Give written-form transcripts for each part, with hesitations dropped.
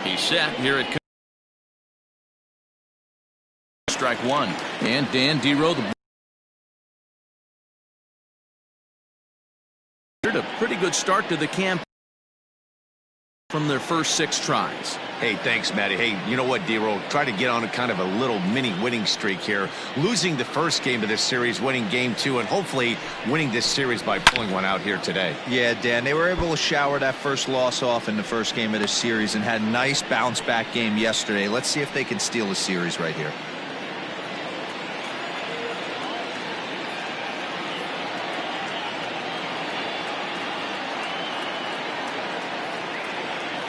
He's set. Here it comes. Strike one. And Dan Dero, a pretty good start to the camp from their first 6 tries. Hey, thanks, Matty. Hey, you know what, Dero? Try to get on a kind of a little mini winning streak here. Losing the first game of this series, winning game 2, and hopefully winning this series by pulling one out here today. Yeah, Dan, they were able to shower that first loss off in the first game of this series and had a nice bounce-back game yesterday. Let's see if they can steal the series right here.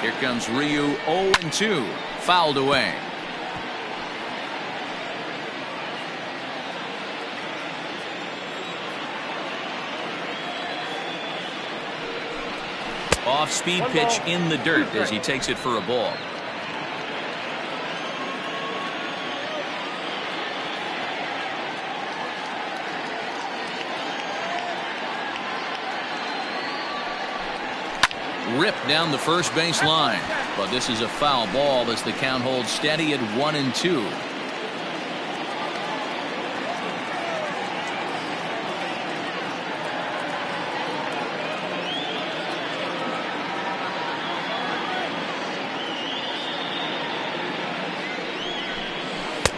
Here comes Ryu, 0-2, fouled away. Off-speed pitch in the dirt as he takes it for a ball. Ripped down the first base line, but this is a foul ball as the count holds steady at 1-2.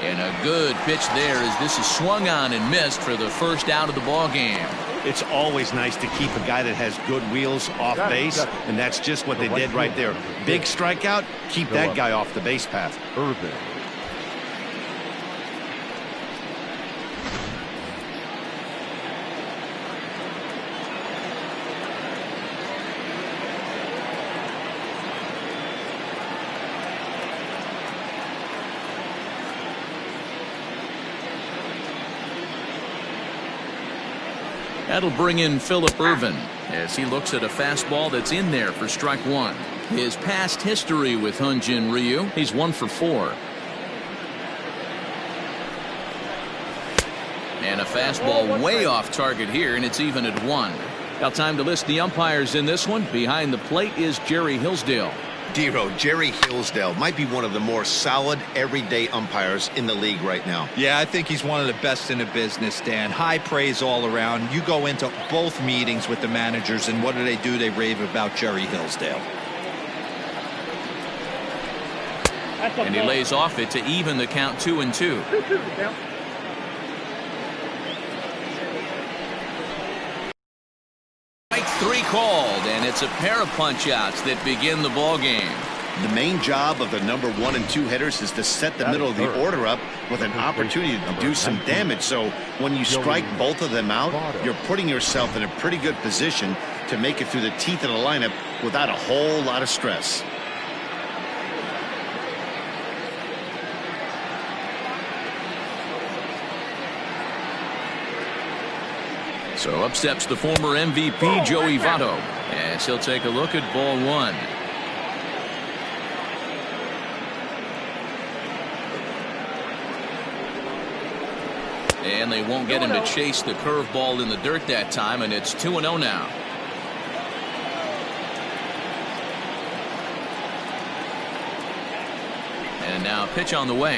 And a good pitch there as this is swung on and missed for the first out of the ball game. It's always nice to keep a guy that has good wheels off base, and that's just what they did right there. Big strikeout, keep that guy off the base path. That'll bring in Phillip Ervin as he looks at a fastball that's in there for strike one. His past history with Hyun-jin Ryu, he's 1 for 4. And a fastball way off target here, and it's even at 1. Now time to list the umpires in this one. Behind the plate is Jerry Hillsdale. Dero, Jerry Hillsdale might be one of the more solid everyday umpires in the league right now. Yeah, I think he's one of the best in the business, Dan. High praise all around. You go into both meetings with the managers, and what do? They rave about Jerry Hillsdale. And he lays off it to even the count 2-2. Strike 3 called, and it's a pair of punch-outs that begin the ball game. The main job of the number 1 and 2 hitters is to set the middle of the order up with an opportunity to do some damage. So when you strike both of them out, you're putting yourself in a pretty good position to make it through the teeth of the lineup without a whole lot of stress. So up steps the former MVP Joey Votto as he'll take a look at ball 1. And they won't get him to chase the curveball in the dirt that time, and it's 2-0 now. And now pitch on the way.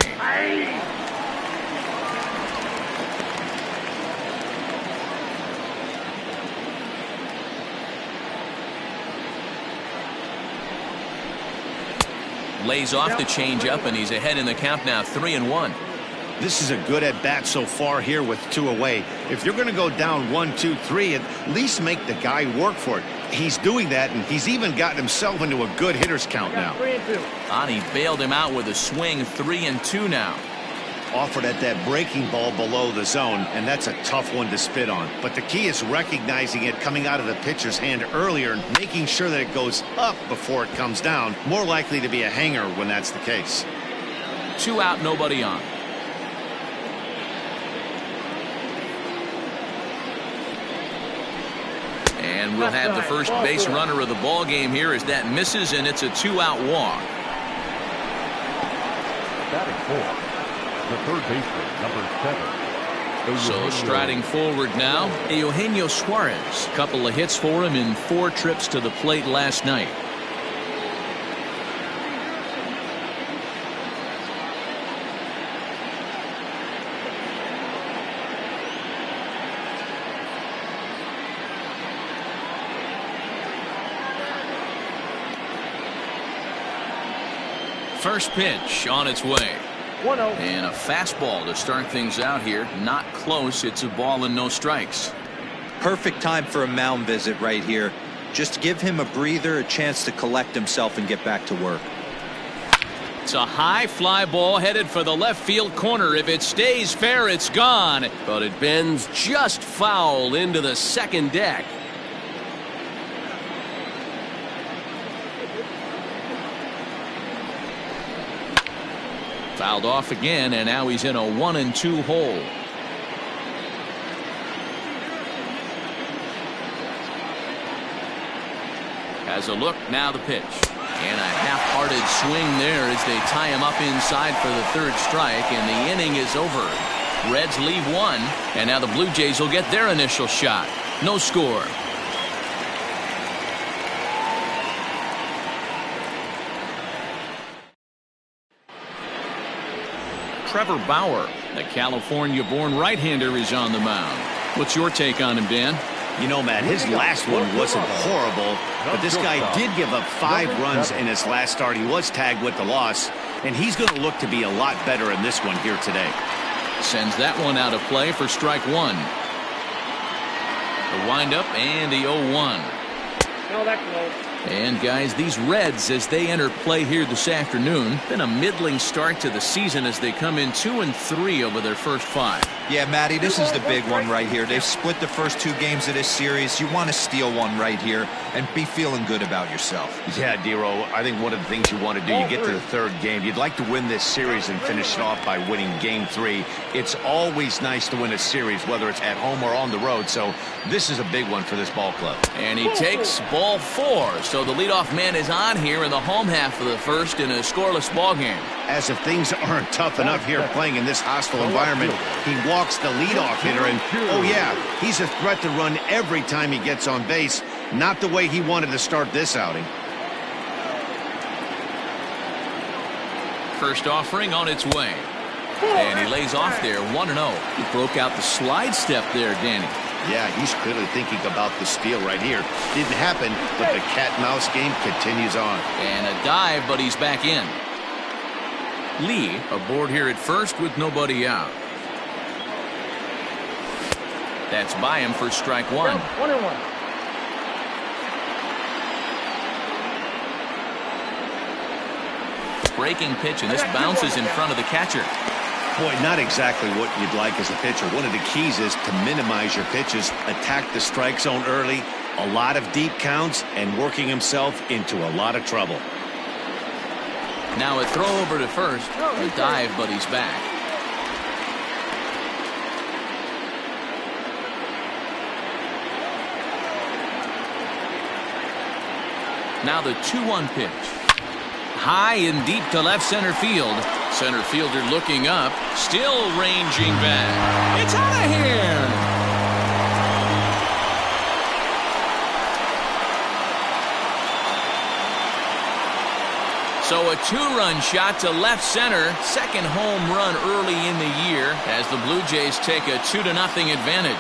Lays off the changeup, and he's ahead in the count now, 3-1. This is a good at-bat so far here with 2 away. If you're going to go down 1, 2, 3, at least make the guy work for it. He's doing that, and he's even gotten himself into a good hitter's count now. And he bailed him out with a swing, 3-2 now. Offered at that breaking ball below the zone, and that's a tough one to spit on. But the key is recognizing it coming out of the pitcher's hand earlier and making sure that it goes up before it comes down. More likely to be a hanger when that's the case. 2 out, nobody on. And we'll have the first base runner of the ball game here as that misses, and it's a 2-out walk. Batting 4. The third baseman, number 7. So striding forward now, Eugenio Suarez. Couple of hits for him in 4 trips to the plate last night. First pitch on its way. 1-0. And a fastball to start things out here. Not close. It's a ball and no strikes. Perfect time for a mound visit right here. Just give him a breather, a chance to collect himself and get back to work. It's a high fly ball headed for the left field corner. If it stays fair, it's gone. But it bends just foul into the second deck. Fouled off again, and now he's in a 1-2 hole. Has a look, now the pitch. And a half-hearted swing there as they tie him up inside for the third strike, and the inning is over. Reds leave one, and now the Blue Jays will get their initial shot. No score. Trevor Bauer, the California-born right-hander, is on the mound. What's your take on him, Dan? You know, Matt, his last one wasn't horrible, but this guy did give up 5 runs in his last start. He was tagged with the loss, and he's going to look to be a lot better in this one here today. Sends that one out of play for strike one. The windup and the 0-1. No, that close. And guys, these Reds, as they enter play here this afternoon, been a middling start to the season as they come in 2-3 over their first 5. Yeah, Matty, this is the big one right here. They've split the first 2 games of this series. You want to steal one right here and be feeling good about yourself. Yeah, Dero, I think one of the things you want to do, you get to the 3rd game, you'd like to win this series and finish it off by winning game 3. It's always nice to win a series, whether it's at home or on the road, so this is a big one for this ball club. And he takes ball 4, so the leadoff man is on here in the home half of the first in a scoreless ball game. As if things aren't tough enough here playing in this hostile environment, he walks the leadoff hitter, and oh yeah, he's a threat to run every time he gets on base. Not the way he wanted to start this outing. First offering on its way. And he lays off there 1-0. He broke out the slide step there, Danny. Yeah, he's clearly thinking about the steal right here. Didn't happen, but the cat-mouse game continues on. And a dive, but he's back in. Lee aboard here at first with nobody out. That's by him for strike one. 1-1. Breaking pitch, and this bounces in front of the catcher. Boy, not exactly what you'd like as a pitcher. One of the keys is to minimize your pitches, attack the strike zone early, a lot of deep counts, and working himself into a lot of trouble. Now a throw over to first, a dive, but he's back. Now the 2-1 pitch. High and deep to left center field. Center fielder looking up, still ranging back. It's out of here. So a 2-run shot to left center. Second home run early in the year as the Blue Jays take a 2-0 advantage.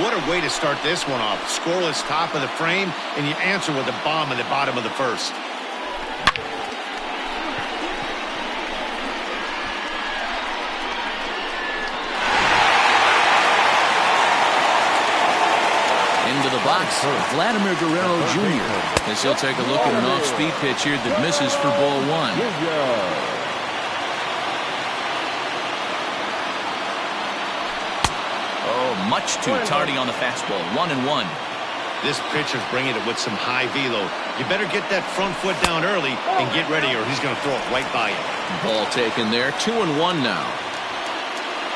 What a way to start this one off. Scoreless top of the frame, and you answer with a bomb in the bottom of the first. Into the box, Vladimir Guerrero Jr. as he'll take a look at an off-speed pitch here that misses for ball 1. Much too tardy on the fastball. 1-1. This pitcher's bringing it with some high velo. You better get that front foot down early and get ready, or he's going to throw it right by you. Ball taken there. 2-1 now.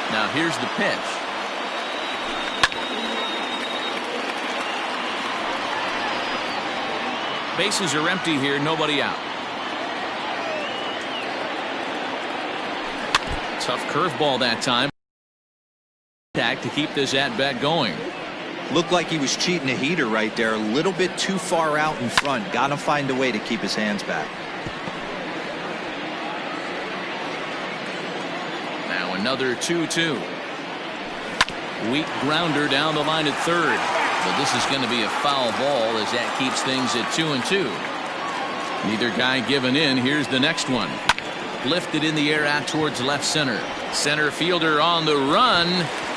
Now here's the pitch. Bases are empty here. Nobody out. Tough curveball that time. To keep this at-bat going. Looked like he was cheating a heater right there. A little bit too far out in front. Got to find a way to keep his hands back. Now another 2-2. Weak grounder down the line at third. But this is going to be a foul ball as that keeps things at 2-2. Neither guy giving in. Here's the next one. Lifted in the air out towards left center. Center fielder on the run.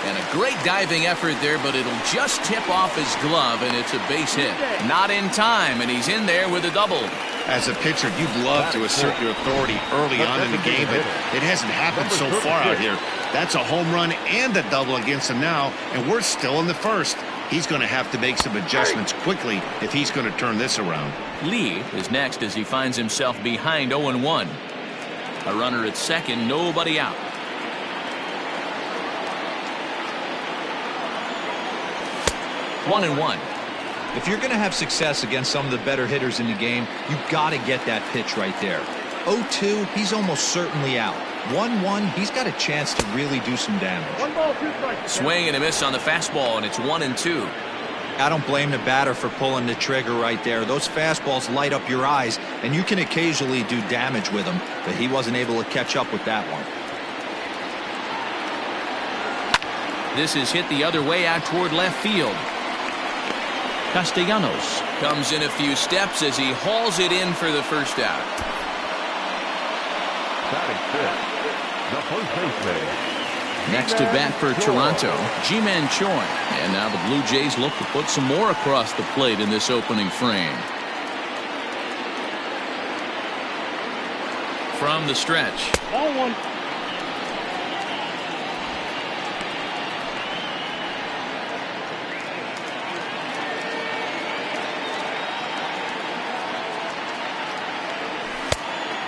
And a great diving effort there, but it'll just tip off his glove, and it's a base hit. Not in time, and he's in there with a double. As a pitcher, you'd love to assert your authority early on in the game, but it hasn't happened so far out here. That's a home run and a double against him now, and we're still in the first. He's going to have to make some adjustments quickly if he's going to turn this around. Lee is next as he finds himself behind 0-1. A runner at second, nobody out. 1-1. If you're going to have success against some of the better hitters in the game, you've got to get that pitch right there. 0-2, he's almost certainly out. 1-1, he's got a chance to really do some damage. Swing and a miss on the fastball, and it's 1-2. I don't blame the batter for pulling the trigger right there. Those fastballs light up your eyes, and you can occasionally do damage with them, but he wasn't able to catch up with that one. This is hit the other way out toward left field. Castellanos comes in a few steps as he hauls it in for the first out. The first baseman. Next to bat for Toronto, Ji-Man Choi. And now the Blue Jays look to put some more across the plate in this opening frame. From the stretch. 0-1.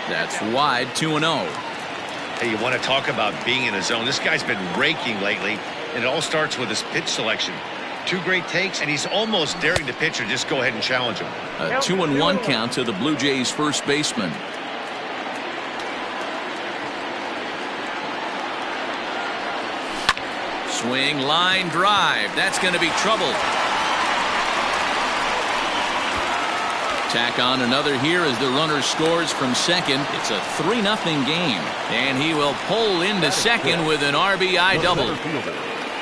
That's wide, 2-0. Hey, you want to talk about being in a zone? This guy's been raking lately, and it all starts with his pitch selection. 2 great takes, and he's almost daring the pitcher just go ahead and challenge him. A 2-1 count to the Blue Jays first baseman. Swing, line drive. That's going to be trouble. Tack on another here as the runner scores from second. It's a 3-0 game, and he will pull into second with an RBI double.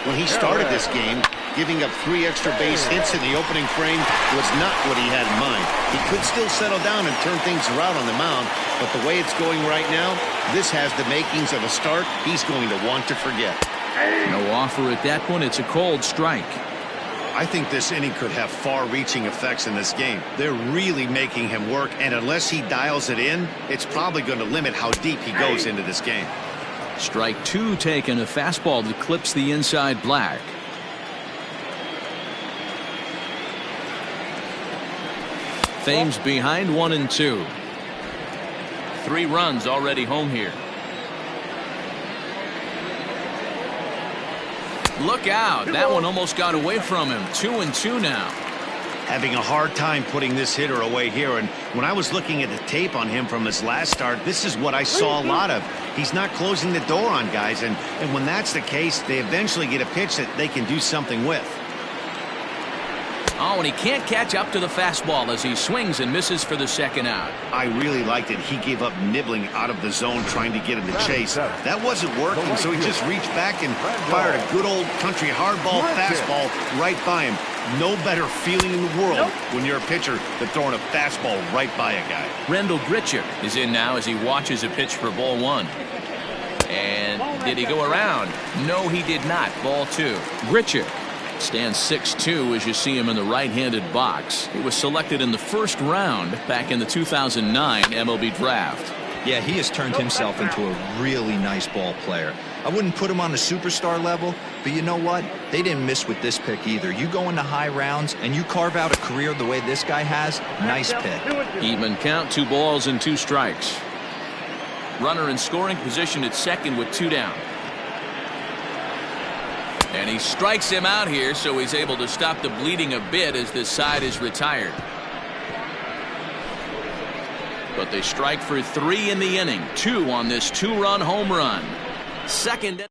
When he started this game, giving up 3 extra base hits in the opening frame was not what he had in mind. He could still settle down and turn things around on the mound, but the way it's going right now, this has the makings of a start he's going to want to forget. No offer at that point. It's a cold strike. I think this inning could have far-reaching effects in this game. They're really making him work, and unless he dials it in, it's probably going to limit how deep he goes into this game. Strike 2 taken, a fastball that clips the inside black. Thames behind 1-2. 3 runs already home here. Look out. That one almost got away from him. 2-2 now. Having a hard time putting this hitter away here, and when I was looking at the tape on him from his last start, this is what I saw a lot of. He's not closing the door on guys, and when that's the case, they eventually get a pitch that they can do something with. Oh, and he can't catch up to the fastball as he swings and misses for the second out. I really liked it. He gave up nibbling out of the zone trying to get in the chase. That wasn't working, so he just reached back and fired a good old country hardball fastball right by him. No better feeling in the world when you're a pitcher than throwing a fastball right by a guy. Rendell Grichuk is in now as he watches a pitch for ball 1. And did he go around? No, he did not. Ball 2. Grichuk stands 6'2" as you see him in the right-handed box. He was selected in the first round back in the 2009 MLB draft. Yeah, he has turned himself into a really nice ball player. I wouldn't put him on the superstar level, but you know what? They didn't miss with this pick either. You go into high rounds and you carve out a career the way this guy has, nice pick. Even count, 2 balls and 2 strikes. Runner in scoring position at second with 2 down. And he strikes him out here, so he's able to stop the bleeding a bit as this side is retired. But they strike for 3 in the inning. 2 on this 2-run home run. Second.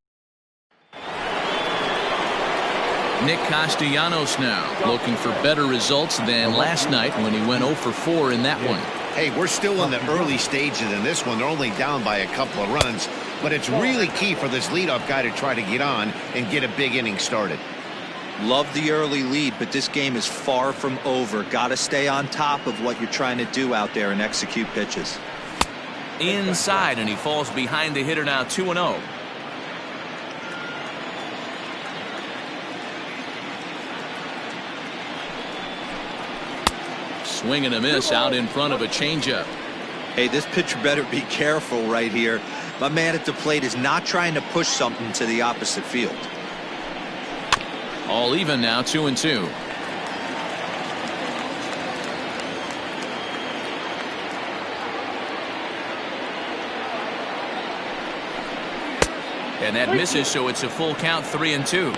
Nick Castellanos now looking for better results than last night when he went 0 for 4 in that one. Hey, we're still in the early stages in this one. They're only down by a couple of runs. but it's really key for this leadoff guy to try to get on and get a big inning started. Love the early lead, but this game is far from over. Got to stay on top of what you're trying to do out there and execute pitches. Inside, and he falls behind the hitter now, 2-0. Swing and a miss out in front of a changeup. Hey, this pitcher better be careful right here. My man at the plate is not trying to push something to the opposite field. All even now, 2-2. And that misses, so it's a full count, 3-2.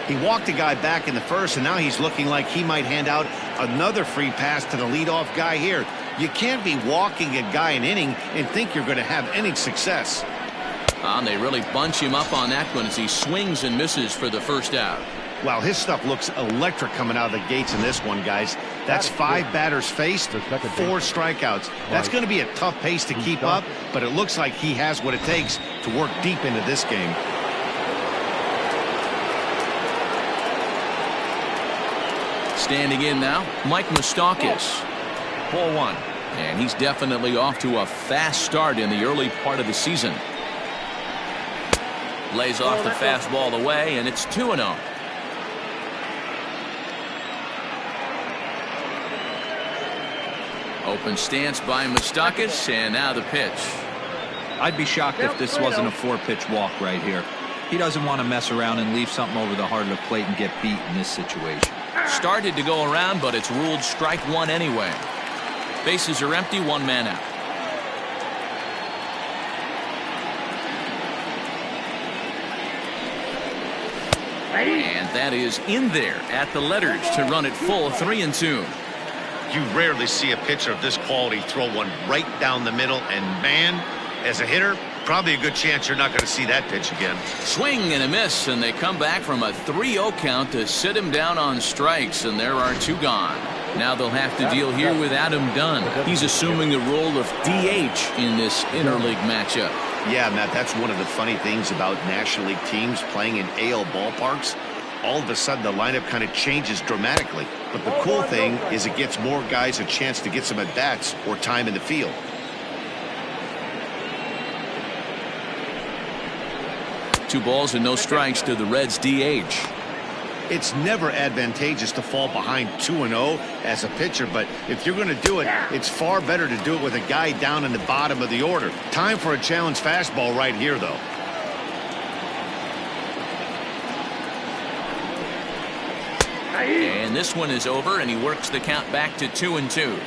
He walked a guy back in the first, and now he's looking like he might hand out another free pass to the leadoff guy here. You can't be walking a guy an inning and think you're going to have any success. And they really bunch him up on that one as he swings and misses for the first out. Well, his stuff looks electric coming out of the gates in this one, guys. That's 5 batters faced, 4 strikeouts. That's going to be a tough pace to keep up, but it looks like he has what it takes to work deep into this game. Standing in now, Mike Moustakas. 4-1. And he's definitely off to a fast start in the early part of the season. Lays off the fastball away, and it's 2-0. Open stance by Moustakas, and now the pitch. I'd be shocked if this wasn't a 4-pitch walk right here. He doesn't want to mess around and leave something over the heart of the plate and get beat in this situation. Started to go around, but it's ruled strike one anyway. Bases are empty, 1 man out. And that is in there at the letters to run it full, 3-2. You rarely see a pitcher of this quality throw one right down the middle, and man, as a hitter, probably a good chance you're not going to see that pitch again. Swing and a miss, and they come back from a 3-0 count to sit him down on strikes, and there are 2 gone. Now they'll have to deal here with Adam Dunn. He's assuming the role of DH in this interleague matchup. Yeah, Matt, that's one of the funny things about National League teams playing in AL ballparks. All of a sudden, the lineup kind of changes dramatically. But the cool thing is it gets more guys a chance to get some at-bats or time in the field. Two balls and no strikes to the Reds DH. It's never advantageous to fall behind 2-0 as a pitcher, but if you're going to do it, it's far better to do it with a guy down in the bottom of the order. Time for a challenge fastball right here, though. And this one is over, and he works the count back to 2-2.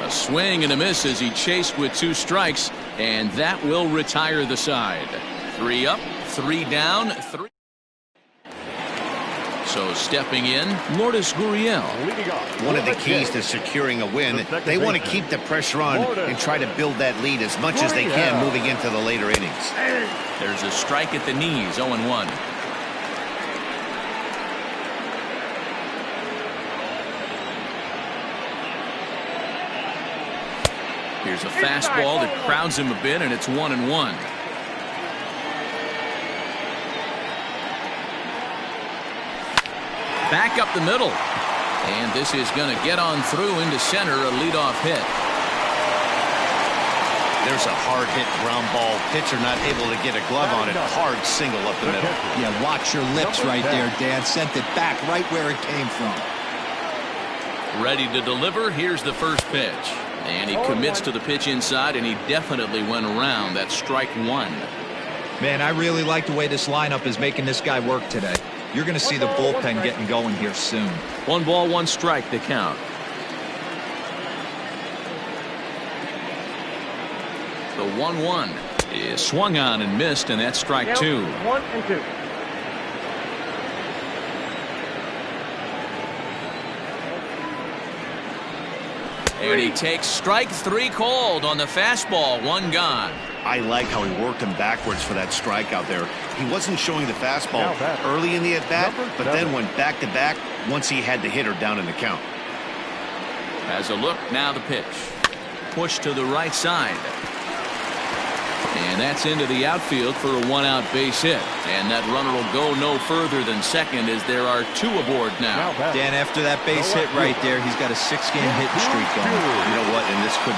A swing and a miss as he chased with 2 strikes, and that will retire the side. 3 up, 3 down, 3. So stepping in, Lourdes Gurriel. One of the keys to securing a win, they want to keep the pressure on and try to build that lead as much as they can moving into the later innings. There's a strike at the knees, 0-1. Here's a fastball that crowds him a bit, and it's 1-1. Back up the middle. And this is going to get on through into center, a leadoff hit. There's a hard hit ground ball. Pitcher not able to get a glove on it. Hard single up the middle. Yeah, watch your lips right there, Dan. Sent it back right where it came from. Ready to deliver. Here's the first pitch. And he commits to the pitch inside, and he definitely went around. That's strike 1. Man, I really like the way this lineup is making this guy work today. You're going to see the bullpen getting going here soon. 1 ball, 1 strike to count. The 1-1 is swung on and missed, and that's strike 2. 1-2. And he takes strike 3 called on the fastball. 1 gone. I like how he worked him backwards for that strike out there. He wasn't showing the fastball early in the at-bat, but then went back-to-back once he had the hitter down in the count. Has a look, now the pitch. Push to the right side. And that's into the outfield for a one-out base hit. And that runner will go no further than second as there are two aboard now. Dan, after that base hit right there, he's got a 6-game hitting streak going. You know what? And this could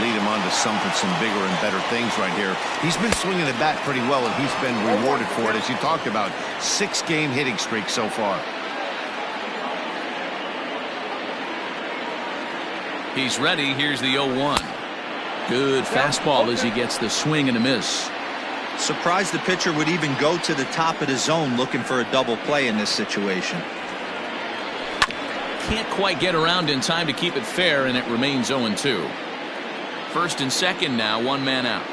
lead him on to some bigger and better things right here. He's been swinging the bat pretty well, and he's been rewarded for it, as you talked about. 6-game hitting streak so far. He's ready. Here's the 0-1. Good fastball as he gets the swing and a miss. Surprised the pitcher would even go to the top of the zone looking for a double play in this situation. Can't quite get around in time to keep it fair, and it remains 0-2. First and second now, one man out.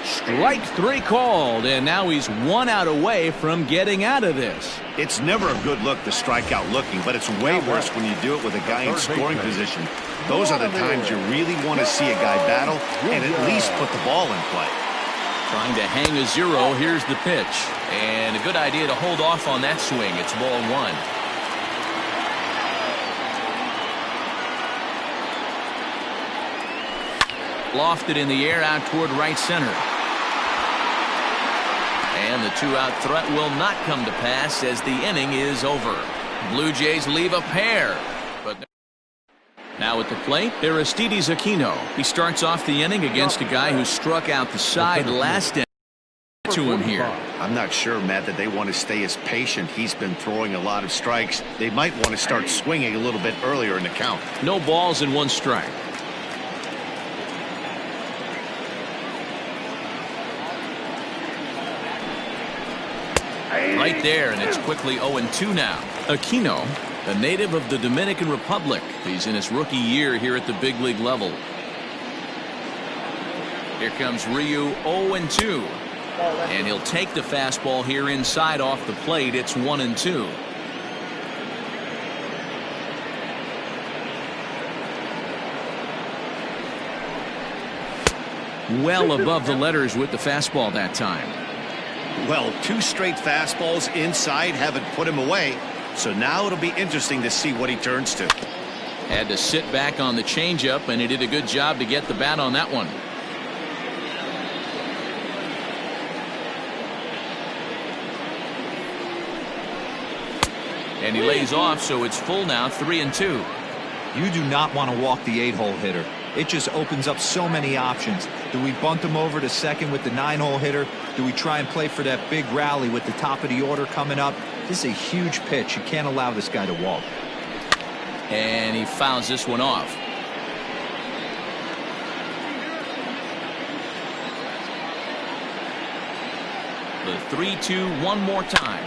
Strike 3 called, and now he's 1 out away from getting out of this. It's never a good look to strike out looking, but it's way worse when you do it with a guy in scoring position. Those are the times you really want to see a guy battle and at least put the ball in play. Trying to hang a 0. Here's the pitch. And a good idea to hold off on that swing. It's ball 1. Lofted in the air out toward right center. And the 2-out threat will not come to pass as the inning is over. Blue Jays leave a pair. But now at the plate, Aristides Aquino. He starts off the inning against a guy who struck out the side last inning. To him here. I'm not sure, Matt, that they want to stay as patient. He's been throwing a lot of strikes. They might want to start swinging a little bit earlier in the count. No balls and 1 strike. Right there, and it's quickly 0-2 now. Aquino, a native of the Dominican Republic. He's in his rookie year here at the big league level. Here comes Ryu, 0-2. And he'll take the fastball here inside off the plate. It's 1-2. Well above the letters with the fastball that time. Well, 2 straight fastballs inside haven't put him away. So now it'll be interesting to see what he turns to. Had to sit back on the changeup, and he did a good job to get the bat on that one. And he lays off, so it's full now, 3-2. You do not want to walk the 8-hole hitter. It just opens up so many options. Do we bunt him over to second with the 9-hole hitter? Do we try and play for that big rally with the top of the order coming up? This is a huge pitch. You can't allow this guy to walk. And he fouls this one off. The 3-2 one more time.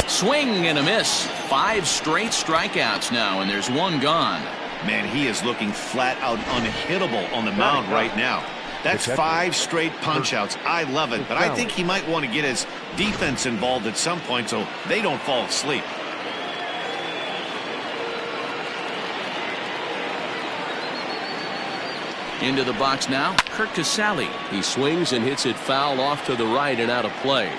Swing and a miss. 5 straight strikeouts now, and there's 1 gone. Man, he is looking flat out unhittable on the mound right now. That's 5 straight punch-outs. I love it, but I think he might want to get his defense involved at some point so they don't fall asleep. Into the box now, Kurt Casale. He swings and hits it foul off to the right and out of play.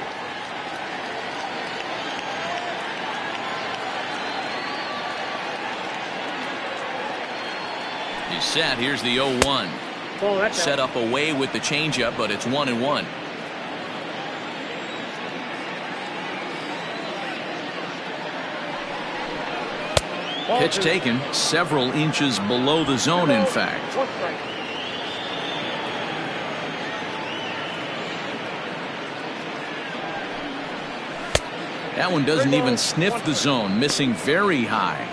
He's set. Here's the 0-1. Set up away with the changeup, but it's 1-1. Pitch taken several inches below the zone, in fact. That one doesn't even sniff the zone, missing very high.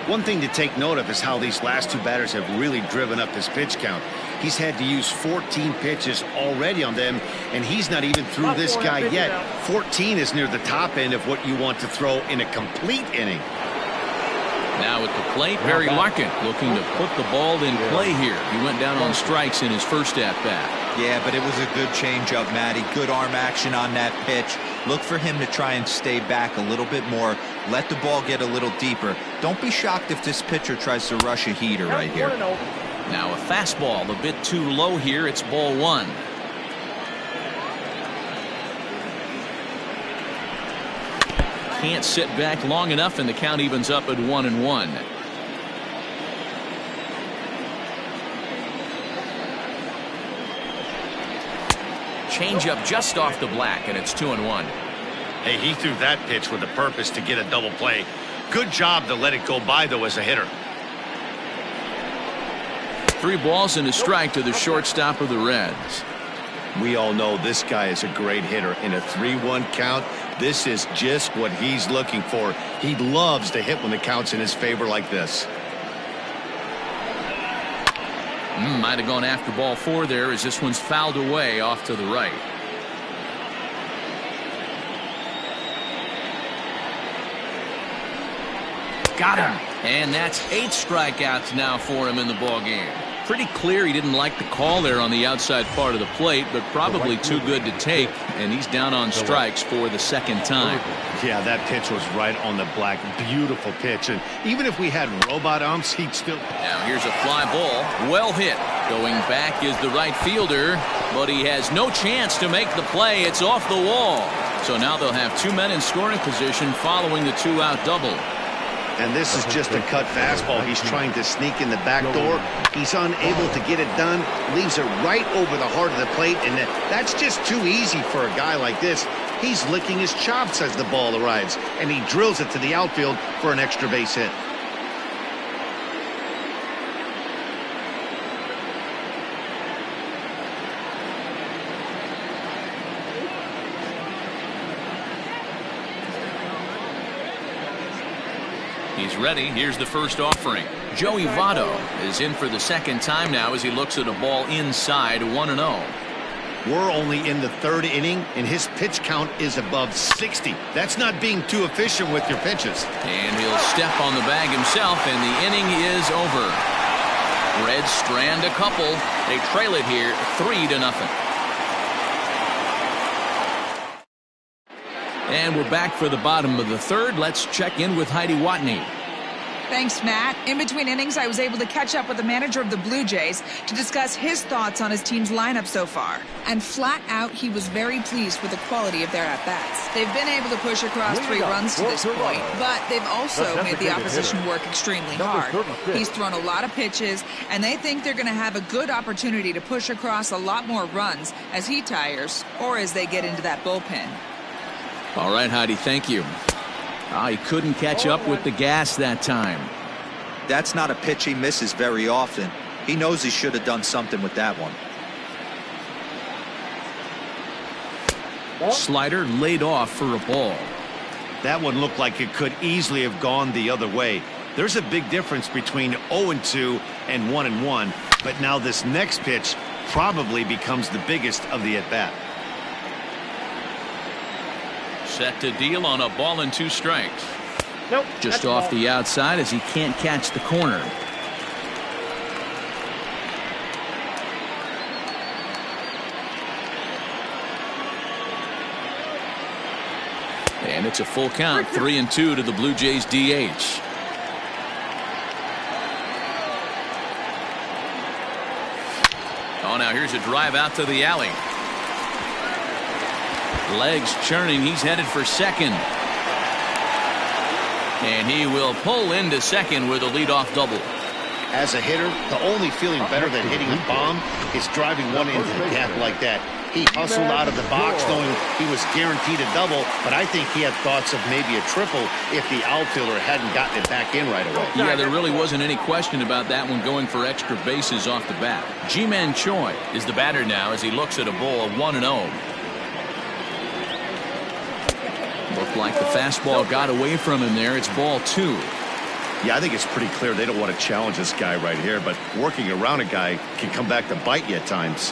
One thing to take note of is how these last 2 batters have really driven up his pitch count. He's had to use 14 pitches already on them, and he's not even through this guy yet. 14 is near the top end of what you want to throw in a complete inning. Now at the plate, Barry Larkin looking to put the ball in play here. He went down on strikes in his first at-bat. Yeah, but it was a good changeup, Matty. Good arm action on that pitch. Look for him to try and stay back a little bit more. Let the ball get a little deeper. Don't be shocked if this pitcher tries to rush a heater right here. Now a fastball a bit too low here. It's ball one. Can't sit back long enough, and the count evens up at 1-1. Changeup just off the black, and it's 2-1. Hey, he threw that pitch with a purpose to get a double play. Good job to let it go by, though, as a hitter. 3 balls and a strike to the shortstop of the Reds. We all know this guy is a great hitter. In a 3-1 count, this is just what he's looking for. He loves to hit when the count's in his favor like this. Might have gone after ball 4 there, as this one's fouled away off to the right. Got him. And that's 8 strikeouts now for him in the ball game. Pretty clear he didn't like the call there on the outside part of the plate, but probably too good to take, and he's down on strikes for the second time. Yeah, that pitch was right on the black. Beautiful pitch, and even if we had robot umps, he'd still... Now here's a fly ball. Well hit. Going back is the right fielder, but he has no chance to make the play. It's off the wall. So now they'll have 2 men in scoring position following the 2-out double. And this is just a cut fastball. He's trying to sneak in the back door. He's unable to get it done. Leaves it right over the heart of the plate. And that's just too easy for a guy like this. He's licking his chops as the ball arrives. And he drills it to the outfield for an extra base hit. He's ready. Here's the first offering. Joey Votto is in for the second time now as he looks at a ball inside 1-0. We're only in the 3rd inning, and his pitch count is above 60. That's not being too efficient with your pitches. And he'll step on the bag himself, and the inning is over. Reds strand a couple. They trail it here 3-0. And we're back for the bottom of the 3rd. Let's check in with Heidi Watney. Thanks, Matt. In between innings, I was able to catch up with the manager of the Blue Jays to discuss his thoughts on his team's lineup so far. And flat out, he was very pleased with the quality of their at-bats. They've been able to push across 3 runs to this point, but they've also made the opposition work extremely hard. He's thrown a lot of pitches, and they think they're going to have a good opportunity to push across a lot more runs as he tires or as they get into that bullpen. All right, Heidi, thank you. He couldn't catch up with the gas that time. That's not a pitch he misses very often. He knows he should have done something with that one. Slider laid off for a ball. That one looked like it could easily have gone the other way. There's a big difference between 0-2 and 1-1, but now this next pitch probably becomes the biggest of the at-bat. Set to deal on a ball and 2 strikes. Nope. Just off the outside as he can't catch the corner. And it's a full count, 3-2 to the Blue Jays DH. Oh, now here's a drive out to the alley. Legs churning. He's headed for second. And he will pull into second with a leadoff double. As a hitter, the only feeling better than hitting a bomb is driving one into the gap like that. He hustled out of the box knowing he was guaranteed a double, but I think he had thoughts of maybe a triple if the outfielder hadn't gotten it back in right away. Yeah, there really wasn't any question about that one going for extra bases off the bat. Ji-Man Choi is the batter now as he looks at a ball of 1-0. Looked like the fastball got away from him there. It's ball 2. Yeah, I think it's pretty clear they don't want to challenge this guy right here, but working around a guy can come back to bite you at times.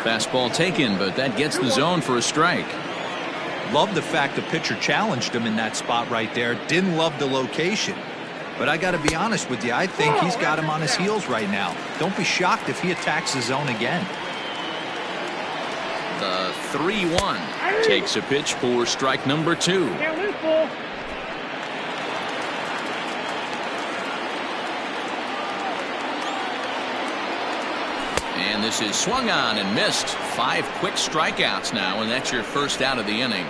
Fastball taken, but that gets the zone for a strike. Love the fact the pitcher challenged him in that spot right there. Didn't love the location. But I got to be honest with you, I think he's got him on his heels right now. Don't be shocked if he attacks the zone again. The 3-1 takes a pitch for strike number 2. And this is swung on and missed. 5 quick strikeouts now, and that's your first out of the inning.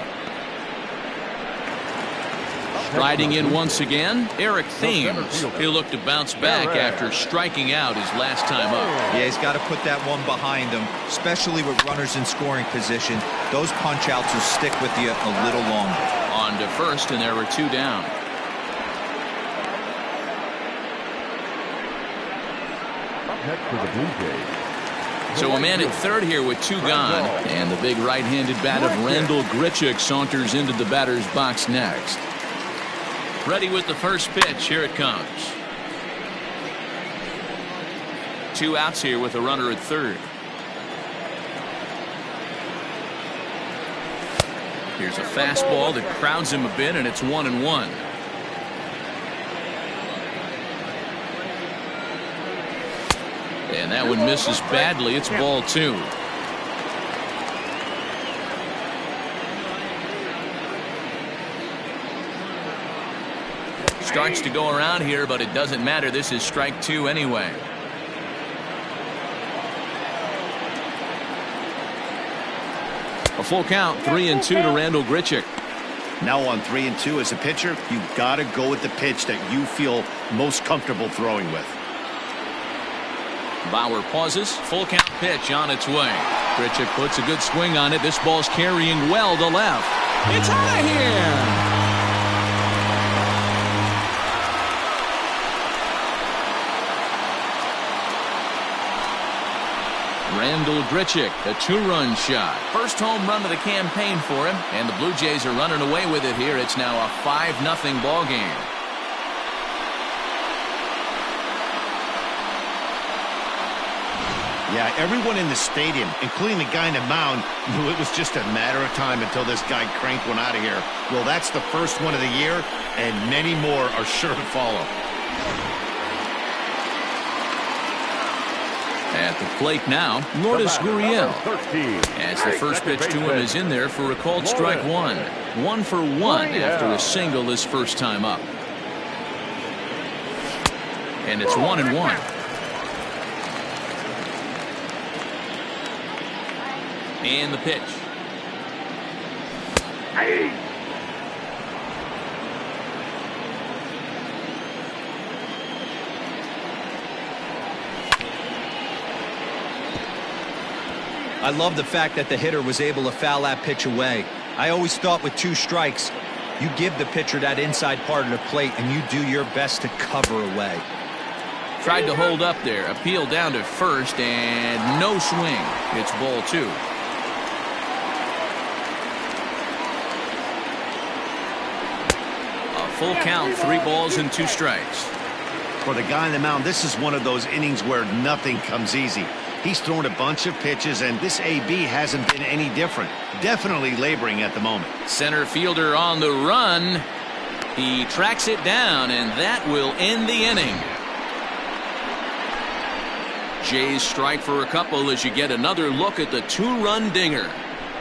Riding in once again, Eric Thames. He'll look to bounce back after striking out his last time up. Yeah, he's got to put that one behind him, especially with runners in scoring position. Those punch-outs will stick with you a little longer. On to first, and there were 2 down. Up next for the Blue Jays. So a man at third here with 2 gone, and the big right-handed bat of Randall Grichuk saunters into the batter's box next. Ready with the first pitch. Here it comes. 2 outs here with a runner at third. Here's a fastball that crowds him a bit, and it's 1-1. And that one misses badly. It's ball 2. Starts to go around here, but it doesn't matter. This is strike 2 anyway. A full count, 3-2 to Randall Grichuk. Now on 3-2 as a pitcher, you've got to go with the pitch that you feel most comfortable throwing with. Bauer pauses. Full count pitch on its way. Grichuk puts a good swing on it. This ball's carrying well to left. It's out of here. Randall Grichuk, a 2-run shot. First home run of the campaign for him, and the Blue Jays are running away with it here. It's now a 5-0 ball game. Yeah, everyone in the stadium, including the guy in the mound, knew it was just a matter of time until this guy cranked one out of here. Well, that's the first one of the year, and many more are sure to follow. At the plate now, Lourdes Gurriel. As the first pitch to him is in there for a called strike 1. 1 for 1 after a single his first time up. And it's 1-1. And the pitch. I love the fact that the hitter was able to foul that pitch away. I always thought with 2 strikes, you give the pitcher that inside part of the plate and you do your best to cover away. Tried to hold up there. Appeal down to first, and no swing. It's ball 2. A full count, 3 balls and 2 strikes. For the guy on the mound, this is one of those innings where nothing comes easy. He's thrown a bunch of pitches, and this AB hasn't been any different. Definitely laboring at the moment. Center fielder on the run. He tracks it down, and that will end the inning. Jays strike for a couple as you get another look at the 2-run dinger.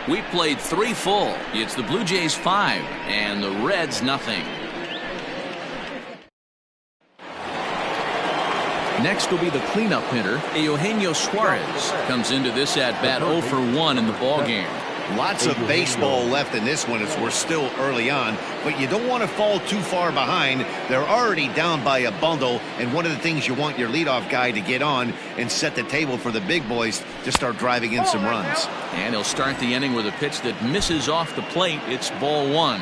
We played 3 full. It's the Blue Jays 5 and the Reds nothing. Next will be the cleanup hitter, Eugenio Suarez. Comes into this at-bat 0 for 1 in the ballgame. Lots of baseball left in this one as we're still early on, but you don't want to fall too far behind. They're already down by a bundle, and one of the things you want your leadoff guy to get on and set the table for the big boys to start driving in some runs. And he'll start the inning with a pitch that misses off the plate. It's ball 1.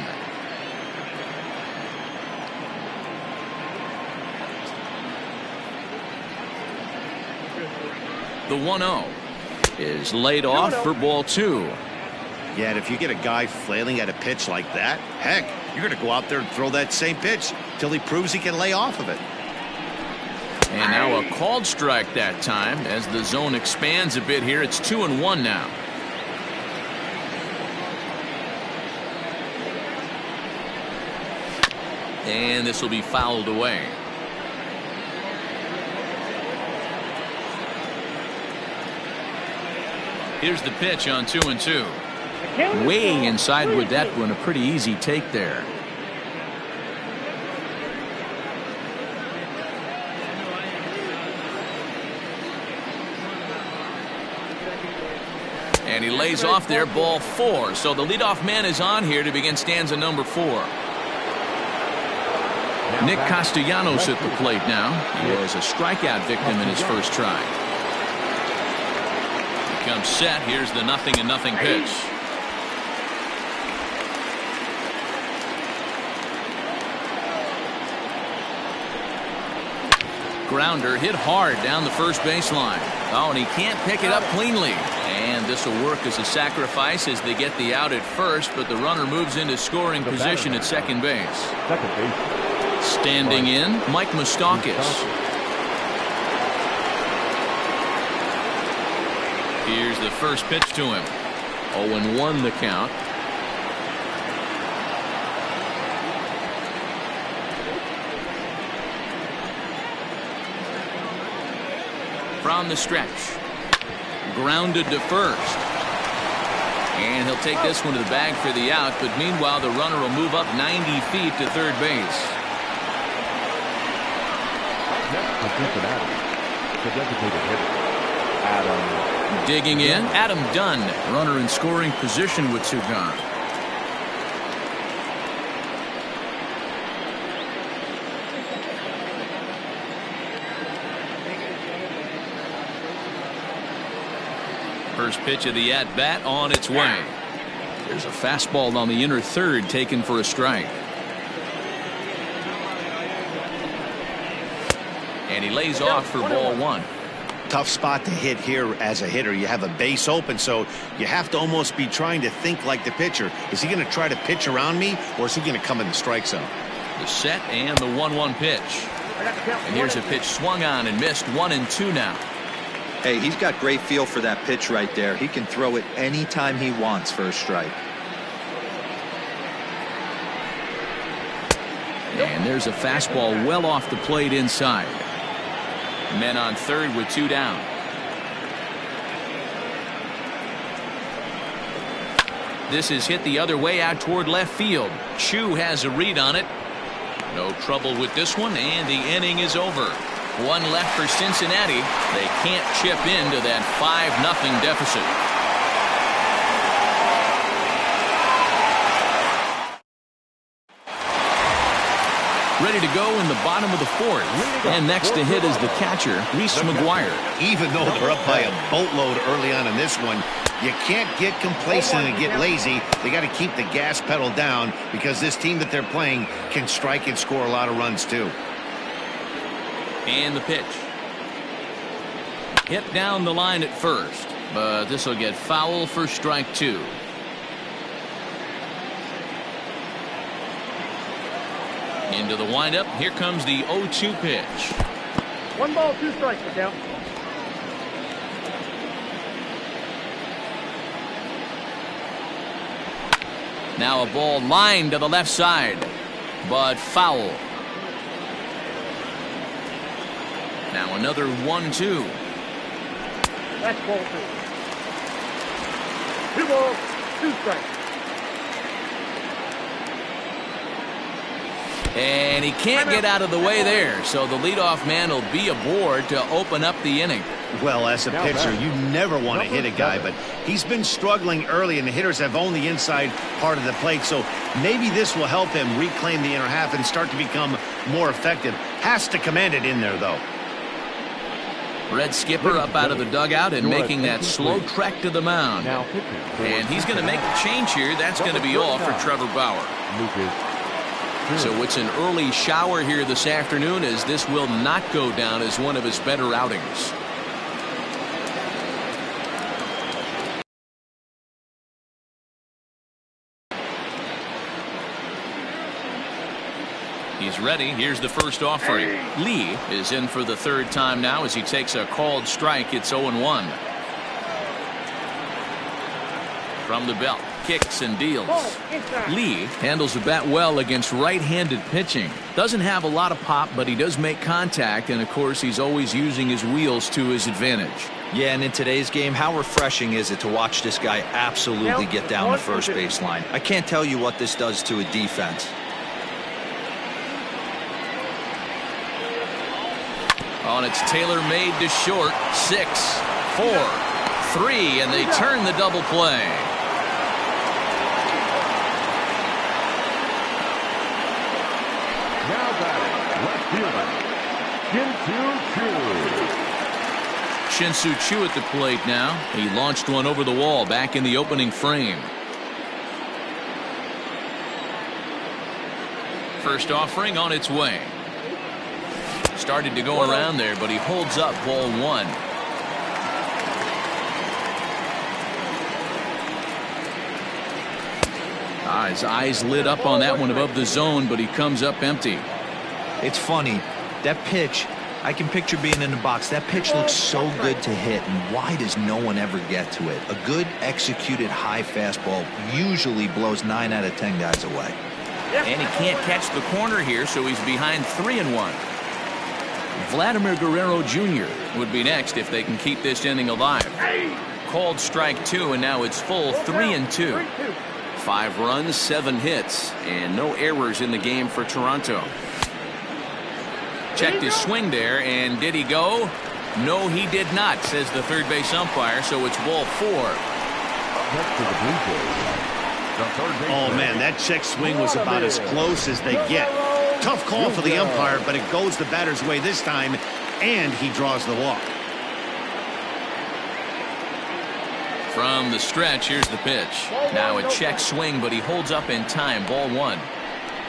The 1-0 is laid off for ball 2. Yeah, and if you get a guy flailing at a pitch like that, heck, you're going to go out there and throw that same pitch till he proves he can lay off of it. And now a called strike that time as the zone expands a bit here. It's 2-1 now. And this will be fouled away. Here's the pitch on 2-2. Way inside with that one. A pretty easy take there. And he lays off there, ball 4. So the leadoff man is on here to begin stanza number 4. Nick Castellanos at the plate now. He was a strikeout victim in his first try. He comes set. Here's the 0-0 pitch. Grounder hit hard down the first baseline. Oh, and he can't pick it up cleanly. And this will work as a sacrifice as they get the out at first, but the runner moves into scoring position at second base. Standing in, Mike Moustakas. Here's the first pitch to him. 0-1 the count. From the stretch. Grounded to first. And he'll take this one to the bag for the out, but meanwhile the runner will move up 90 feet to third base. Digging in, Adam Dunn, runner in scoring position with 2 gone. First pitch of the at-bat on its way. There's a fastball on the inner third taken for a strike. And he lays off for ball 1. Tough spot to hit here as a hitter. You have a base open, so you have to almost be trying to think like the pitcher. Is he going to try to pitch around me, or is he going to come in the strike zone? The set and the 1-1 pitch. And here's a pitch swung on and missed. 1-2 now. Hey, he's got great feel for that pitch right there. He can throw it anytime he wants for a strike. And there's a fastball well off the plate inside. Men on third with 2 down. This is hit the other way out toward left field. Chu has a read on it. No trouble with this one, and the inning is over. 1 left for Cincinnati. They can't chip into that 5-0 deficit. Ready to go in the bottom of the 4th. And next to hit is the catcher, Reese McGuire. Even though they're up by a boatload early on in this one, you can't get complacent and get lazy. They got to keep the gas pedal down because this team that they're playing can strike and score a lot of runs too. And the pitch. Hit down the line at first, but this will get foul for strike 2. Into the windup. Here comes the 0-2 pitch. 1 ball, 2 strikes, the count. Now a ball lined to the left side, but foul. Now another 1-2. That's ball 2. 2 balls, 2 strikes. And he can't get out of the way there, so the leadoff man will be aboard to open up the inning. Well, as a pitcher, you never want to hit a guy, but he's been struggling early, and the hitters have owned the inside part of the plate, so maybe this will help him reclaim the inner half and start to become more effective. Has to command it in there, though. Red Skipper up out of the dugout and making that slow trek to the mound. And he's going to make the change here. That's going to be all for Trevor Bauer. So it's an early shower here this afternoon, as this will not go down as one of his better outings. He's ready. Here's the first offering. Lee is in for the 3rd time now as he takes a called strike. It's 0-1. From the belt. kicks and deals. Lee handles the bat well against right-handed pitching. Doesn't have a lot of pop, but he does make contact, and of course he's always using his wheels to his advantage. Yeah, and in today's game, how refreshing is it to watch this guy absolutely get down the first baseline? I can't tell you what this does to a defense. On it's Taylor made to short. 6, 4, 3, and they turn the double play. Now batting, left fielder, Shin-Soo Choo at the plate now. He launched one over the wall back in the opening frame. First offering on its way. Started to go around there, but he holds up ball 1. His eyes lit up on that one above the zone, but he comes up empty. It's funny. That pitch, I can picture being in the box. That pitch looks so good to hit, and why does no one ever get to it? A good executed high fastball usually blows 9 out of 10 guys away. And he can't catch the corner here, so he's behind 3-1. Vladimir Guerrero Jr. would be next if they can keep this inning alive. Called strike 2, and now it's full 3-2. 5 runs, 7 hits, and no errors in the game for Toronto. Checked his swing there, and did he go? No, he did not, says the third base umpire, so it's ball 4. next to the Blue Jays. Oh, man, that check swing was about as close as they get. Tough call for the umpire, but it goes the batter's way this time, and he draws the walk. From the stretch, here's the pitch. Now a check swing, but he holds up in time. Ball 1.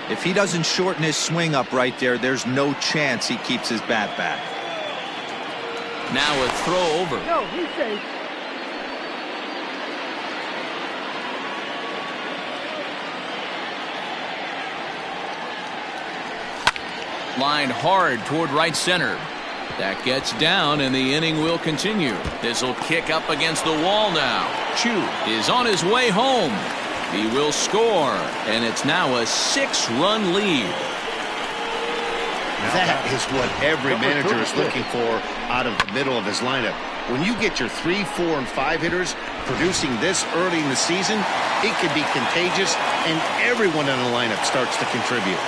If he doesn't shorten his swing up right there, there's no chance he keeps his bat back. Now a throw over. No, he's safe. Lined hard toward right center. That gets down, and the inning will continue. This will kick up against the wall now. Choo is on his way home. He will score, and it's now a 6-run lead. That is what every manager is looking for out of the middle of his lineup. When you get your 3, 4, and 5 hitters producing this early in the season, it can be contagious, and everyone in the lineup starts to contribute.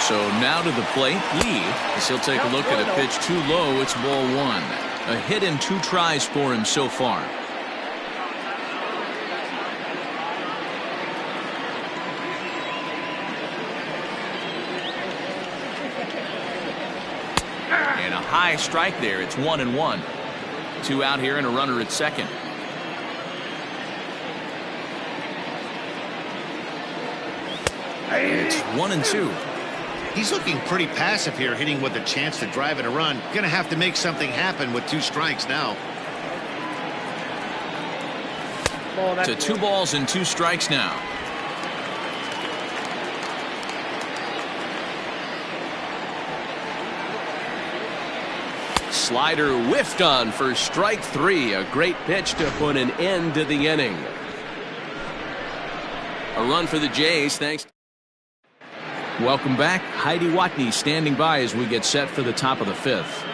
So now to the plate, Lee, as he'll take a look at a pitch too low. It's ball 1. A hit in 2 tries for him so far. And a high strike there. It's 1-1. 2 out here and a runner at second. And it's 1-2. He's looking pretty passive here, hitting with a chance to drive in a run. Going to have to make something happen with 2 strikes now. To 2 balls and 2 strikes now. Slider whiffed on for strike 3. A great pitch to put an end to the inning. A run for the Jays, thanks. Welcome back. Heidi Watney standing by as we get set for the top of the 5th.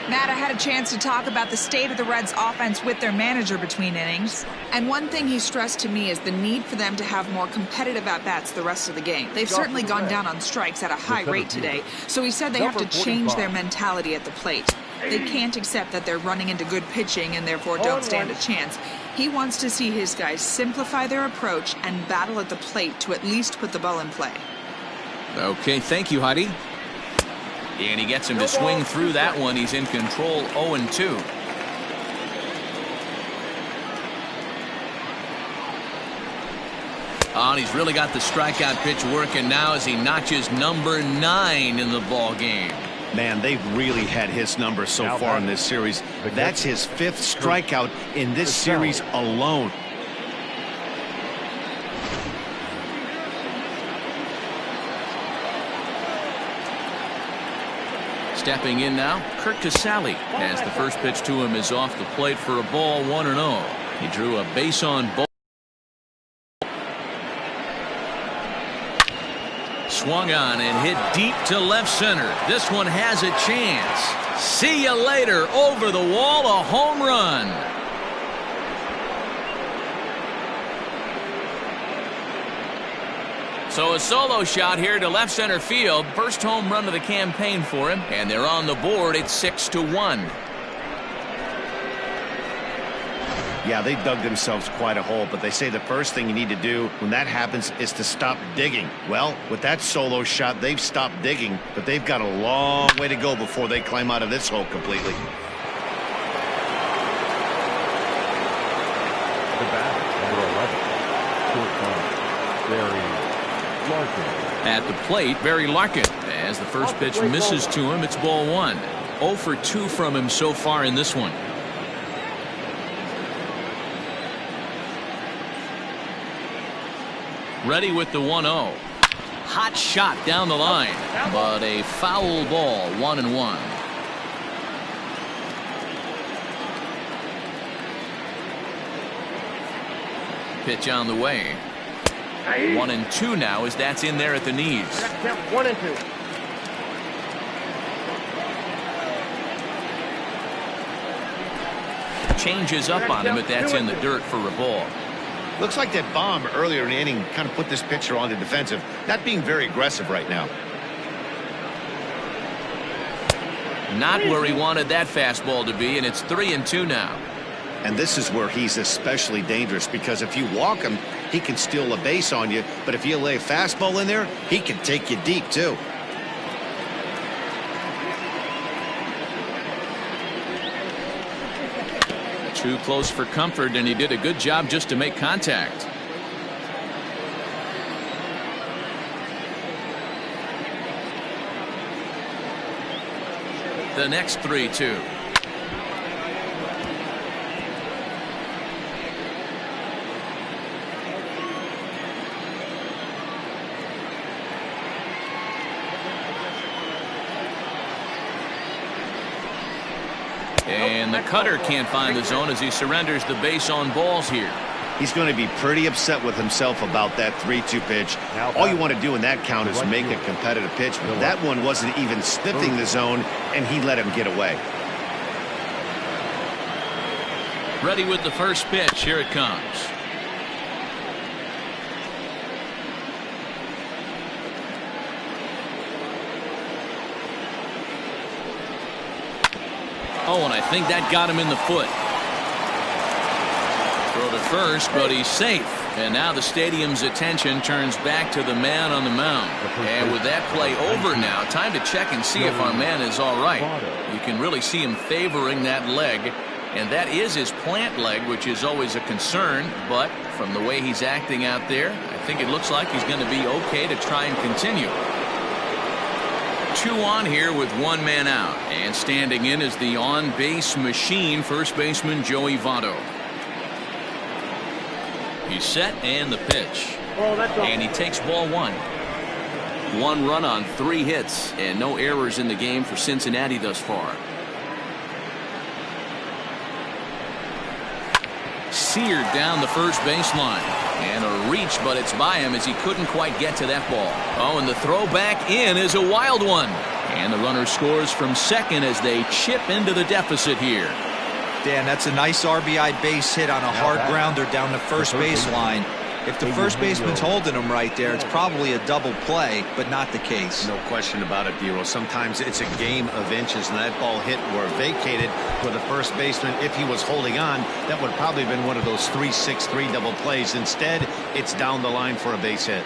Matt, I had a chance to talk about the state of the Reds offense with their manager between innings. And one thing he stressed to me is the need for them to have more competitive at-bats the rest of the game. They've certainly gone down on strikes at a high rate today, so he said they have to change their mentality at the plate. They can't accept that they're running into good pitching and therefore don't stand a chance. He wants to see his guys simplify their approach and battle at the plate to at least put the ball in play. Okay, thank you, Heidi. And he gets him to swing through that one. He's in control, 0-2. And he's really got the strikeout pitch working now as he notches number 9 in the ball game. Man, they've really had his number so far in this series. That's his 5th strikeout in this series alone. Stepping in now, Kurt Casale, as the first pitch to him is off the plate for a ball, 1-0. He drew a base on ball. swung on and hit deep to left center. This one has a chance. See you later. Over the wall, a home run. So a solo shot here to left center field. First home run of the campaign for him, and they're on the board. It's 6-1. Yeah, they dug themselves quite a hole, but they say the first thing you need to do when that happens is to stop digging. Well, with that solo shot, they've stopped digging, but they've got a long way to go before they climb out of this hole completely. The bat, number 11, short Larkin. At the plate, Barry Larkin. As the first pitch misses to him, it's ball one. 0 for 2 from him so far in this one. Ready with the 1-0. Hot shot down the line, but a foul ball, 1-1. Pitch on the way. 1-2 now as that's in there at the knees. 1-2. Changes up on him, but that's in the dirt for a ball. Looks like that bomb earlier in the inning kind of put this pitcher on the defensive, not being very aggressive right now. Not where he wanted that fastball to be, and it's 3-2 now. And this is where he's especially dangerous, because if you walk him, he can steal a base on you, but if you lay a fastball in there, he can take you deep too. Too close for comfort, and he did a good job just to make contact. The next 3-2. And the cutter can't find the zone as he surrenders the base on balls here. He's going to be pretty upset with himself about that 3-2 pitch. All you want to do in that count is make a competitive pitch, but that one wasn't even sniffing the zone, and he let him get away. Ready with the first pitch. Here it comes. Oh, and I think that got him in the foot. Throw to first, but he's safe. And now the stadium's attention turns back to the man on the mound. And with that play over now, time to check and see if our man is all right. You can really see him favoring that leg. And that is his plant leg, which is always a concern. But from the way he's acting out there, I think it looks like he's going to be okay to try and continue. 2 on here with 1 man out. And standing in is the on-base machine, first baseman Joey Votto. He's set and the pitch. And he takes ball 1. 1 run on 3 hits and no errors in the game for Cincinnati thus far. Seared down the first baseline. And a reach, but it's by him as he couldn't quite get to that ball. Oh, and the throw back in is a wild one. And the runner scores from second as they chip into the deficit here. Dan, that's a nice RBI base hit on a hard grounder down the first baseline. If the first baseman's holding him right there, it's probably a double play, but not the case. No question about it, Dero. Sometimes it's a game of inches, and that ball hit or vacated for the first baseman. If he was holding on, that would probably have been one of those 3-6-3 double plays. Instead, it's down the line for a base hit.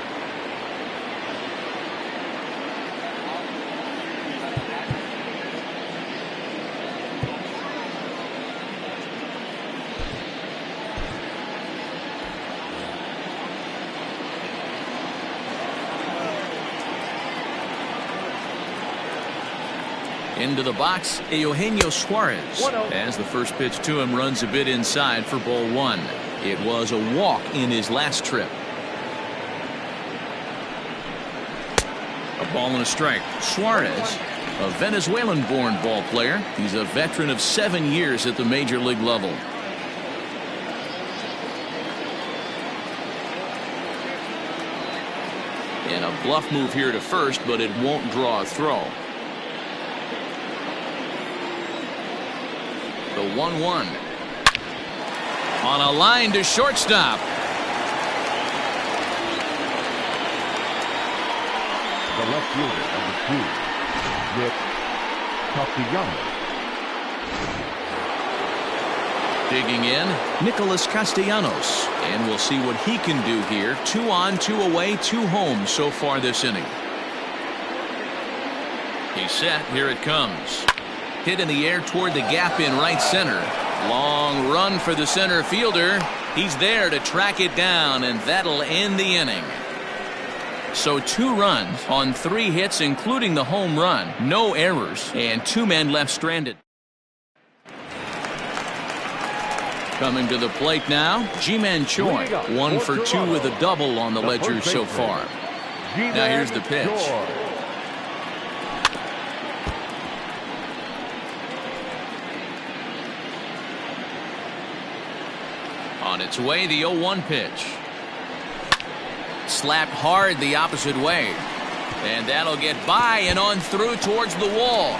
Into the box, Eugenio Suarez. As the first pitch to him runs a bit inside for ball 1. It was a walk in his last trip. A ball and a strike. Suarez, a Venezuelan-born ball player. He's a veteran of 7 years at the major league level. And a bluff move here to first, but it won't draw a throw. The 1-1. On a line to shortstop. The left fielder, number 2, Nick Castellanos. Digging in, Nicholas Castellanos. And we'll see what he can do here. 2 on, 2 away, 2 home so far this inning. He's set. Here it comes. Hit in the air toward the gap in right center. Long run for the center fielder. He's there to track it down, and that'll end the inning. So 2 runs on 3 hits, including the home run. No errors, and 2 men left stranded. Coming to the plate now, Ji-Man Choi. 1 for 2 with a double on the ledger so far. Now here's the pitch. On its way, the 0-1 pitch. Slapped hard the opposite way. And that'll get by and on through towards the wall.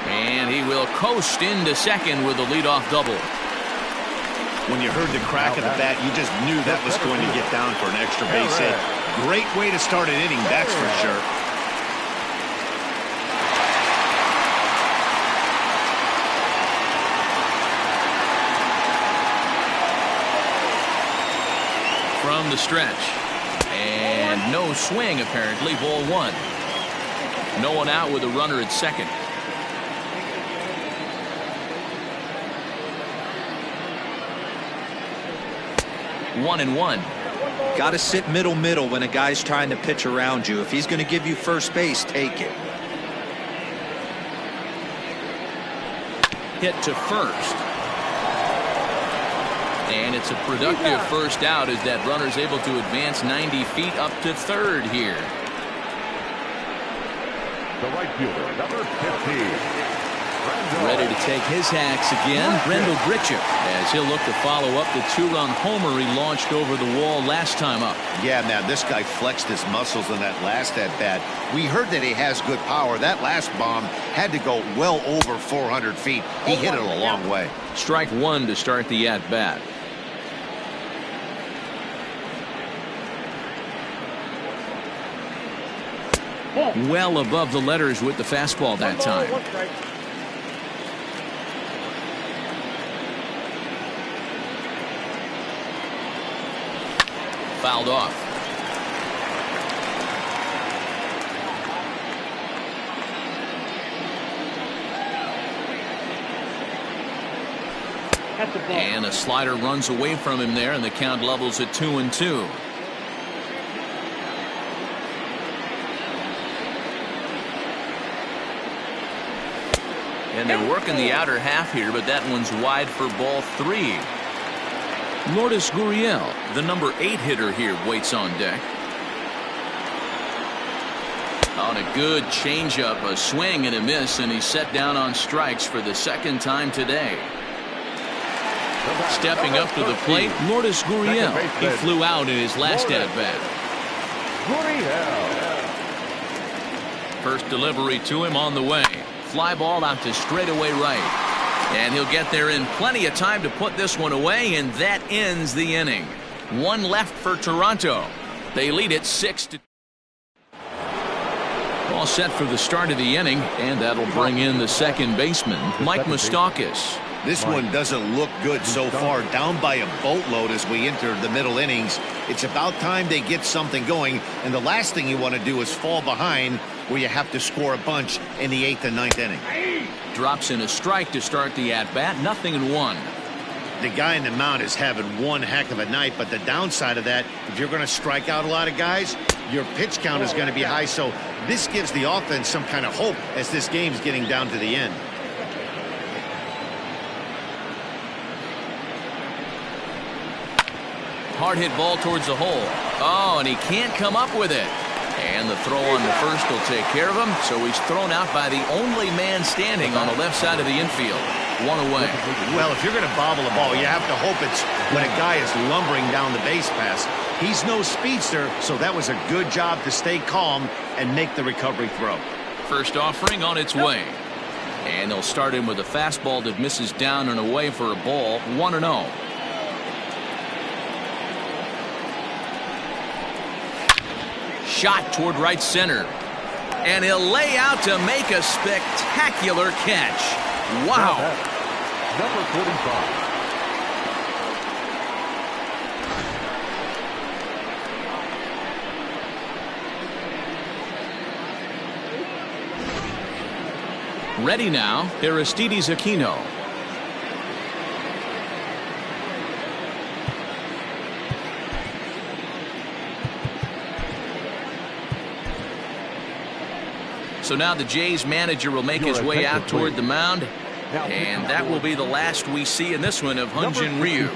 And he will coast into second with a leadoff double. When you heard the crack of the bat, you just knew that was going to get down for an extra base hit. Great way to start an inning, that's for sure. From the stretch. And no swing, apparently. Ball 1. No one out with a runner at second. 1-1. Got to sit middle when a guy's trying to pitch around you. If he's going to give you first base, take it. Hit to first. And it's a productive first out as that runner's able to advance 90 feet up to third here. The right fielder, number 15. Ready to take his hacks again, Brendel Gritchuk, as he'll look to follow up the 2-run homer he launched over the wall last time up. Yeah, man, this guy flexed his muscles in that last at-bat. We heard that he has good power. That last bomb had to go well over 400 feet. He hit it a long way. Strike 1 to start the at-bat. Well above the letters with the fastball that time. Fouled off. And a slider runs away from him there, and the count levels at 2-2. And they're working the outer half here, but that one's wide for ball 3. Lourdes Gurriel, the number 8 hitter here, waits on deck. On a good changeup, a swing and a miss, and he's set down on strikes for the second time today. Stepping up to the plate, Lourdes Gurriel. He flew out in his last at-bat. First delivery to him on the way. Fly ball out to straightaway right. And he'll get there in plenty of time to put this one away, and that ends the inning. 1 left for Toronto. They lead it 6-2. All set for the start of the inning, and that'll bring in the second baseman, Mike Moustakas. This one doesn't look good so far. Down by a boatload as we enter the middle innings. It's about time they get something going, and the last thing you want to do is fall behind where you have to score a bunch in the 8th and 9th inning. Drops in a strike to start the at-bat. 0-1. The guy in the mound is having one heck of a night, but the downside of that, if you're going to strike out a lot of guys, your pitch count is going to be high. So this gives the offense some kind of hope as this game's getting down to the end. Hard hit ball towards the hole. Oh, and he can't come up with it. And the throw on the first will take care of him. So he's thrown out by the only man standing on the left side of the infield. 1 away. Well, if you're going to bobble the ball, you have to hope it's when a guy is lumbering down the base pass. He's no speedster, so that was a good job to stay calm and make the recovery throw. First offering on its way. And they'll start him with a fastball that misses down and away for a ball. 1-0. Shot toward right center. And he'll lay out to make a spectacular catch. Wow. Number 45. Ready now, Aristides Aquino. So now the Jays manager will make his way out toward the mound. And that will be the last we see in this one of Hyun-jin Ryu.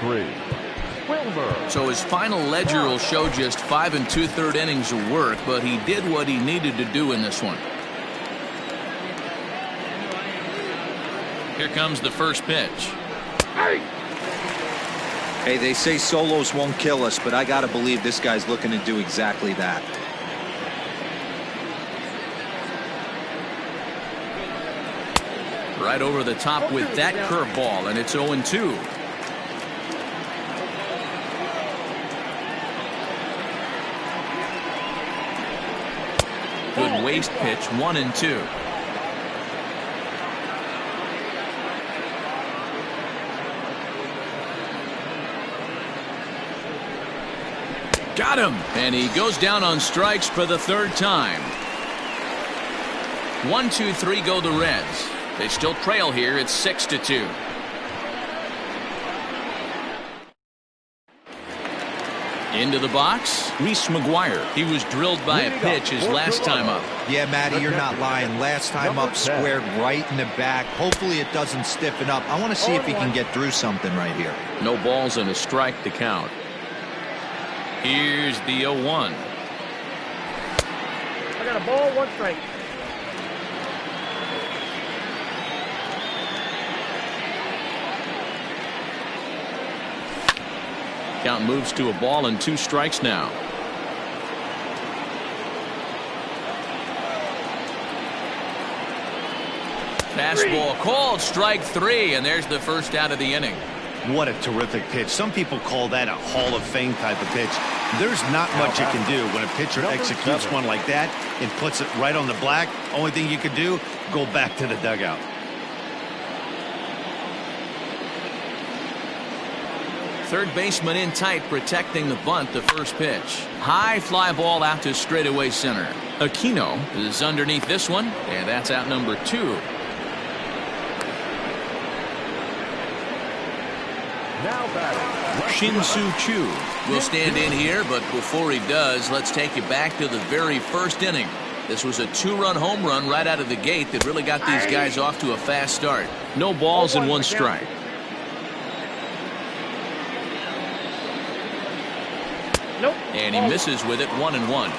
So his final ledger will show just 5 2/3 innings of work, but he did what he needed to do in this one. Here comes the first pitch. Hey, they say solos won't kill us, but I gotta believe this guy's looking to do exactly that. Right over the top with that curveball, and it's 0-2. Good waist pitch, 1-2. Got him, and he goes down on strikes for the third time. 1-2-3 go the Reds. They still trail here. It's 6-2. Into the box, Reese McGuire. He was drilled by a pitch his last time up. Yeah, Matty, you're not lying. Last time up, squared right in the back. Hopefully it doesn't stiffen up. I want to see if he can get through something right here. No balls and a strike to count. Here's the 0-1. I got a ball, 1 strike. Count moves to a ball and 2 strikes now. Fastball called, strike 3, and there's the first out of the inning. What a terrific pitch. Some people call that a Hall of Fame type of pitch. There's not much you can do when a pitcher executes one like that and puts it right on the black. Only thing you can do, go back to the dugout. Third baseman in tight, protecting the bunt. The first pitch. High fly ball out to straightaway center. Aquino is underneath this one, and that's out number 2. Now batting. Shin-Soo Choo will stand in here, but before he does, let's take you back to the very first inning. This was a 2-run home run right out of the gate that really got these guys off to a fast start. No balls and 1 strike. Nope. And he misses with it, 1-1.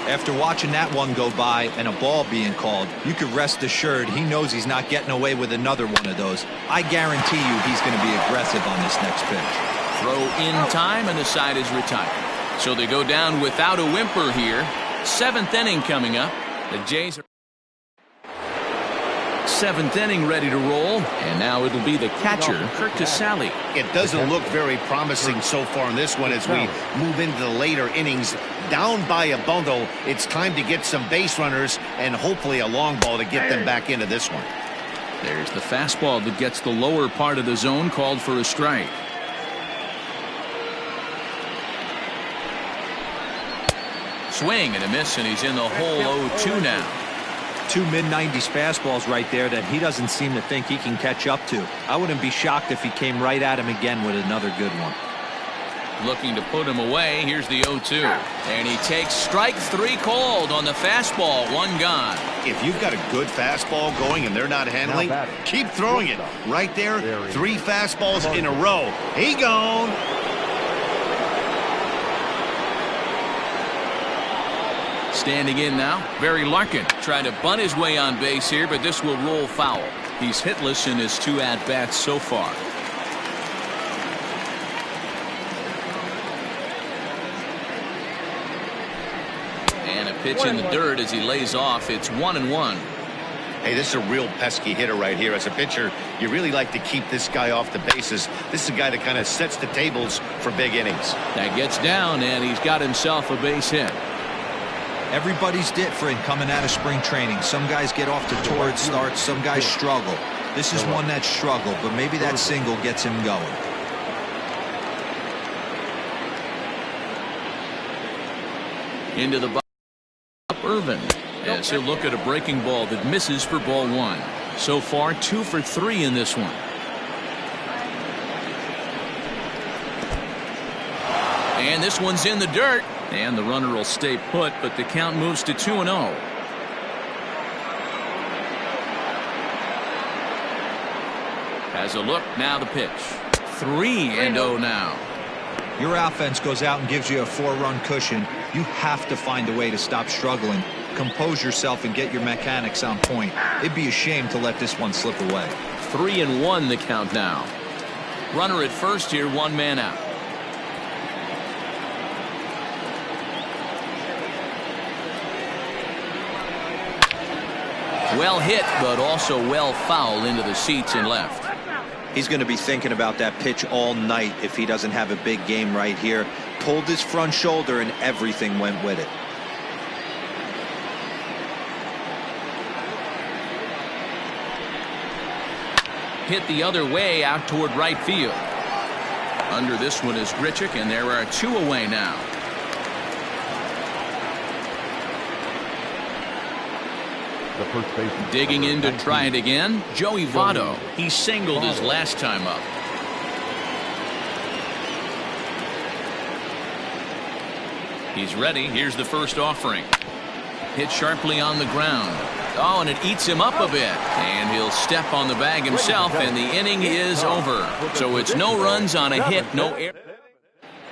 After watching that one go by and a ball being called, you could rest assured he knows he's not getting away with another one of those. I guarantee you he's going to be aggressive on this next pitch. Throw in time, and the side is retired. So they go down without a whimper here. 7th inning coming up. The Jays are 7th inning ready to roll, and now it'll be the catcher, Kurt Casale. It doesn't look very promising so far in this one as we move into the later innings. Down by a bundle, it's time to get some base runners and hopefully a long ball to get them back into this one. There's the fastball that gets the lower part of the zone, called for a strike. Swing and a miss, and he's in the hole 0-2 now. 2 mid-90s fastballs right there that he doesn't seem to think he can catch up to. I wouldn't be shocked if he came right at him again with another good one. Looking to put him away. Here's the 0-2. And he takes strike 3 called on the fastball. 1 gone. If you've got a good fastball going and they're not handling, keep throwing it. Right there, 3 fastballs in a row. He gone. Standing in now, Barry Larkin trying to bunt his way on base here, but this will roll foul. He's hitless in his 2 at-bats so far. Pitch in the dirt as he lays off. It's 1-1. Hey, this is a real pesky hitter right here. As a pitcher, you really like to keep this guy off the bases. This is a guy that kind of sets the tables for big innings. That gets down, and he's got himself a base hit. Everybody's different coming out of spring training. Some guys get off to torrid starts. Some guys struggle. This is one that struggled, but maybe that single gets him going. Into the box, Irvin, as he'll look at a breaking ball that misses for ball 1. So far, 2 for 3 in this one. And this one's in the dirt. And the runner will stay put, but the count moves to 2-0. Has a look, now the pitch. 3-0 now. Your offense goes out and gives you a 4-run cushion. You have to find a way to stop struggling. Compose yourself and get your mechanics on point. It'd be a shame to let this one slip away. 3-1 the count now. Runner at first here, 1 man out. Well hit, but also well fouled into the seats and left. He's going to be thinking about that pitch all night if he doesn't have a big game right here. Pulled his front shoulder and everything went with it. Hit the other way out toward right field. Under this one is Grichuk, and there are 2 away now. Digging in to try it again, Joey Votto. He singled his last time up. He's ready. Here's the first offering. Hit sharply on the ground. Oh, and it eats him up a bit. And he'll step on the bag himself, and the inning is over. So it's no runs on a hit, no error.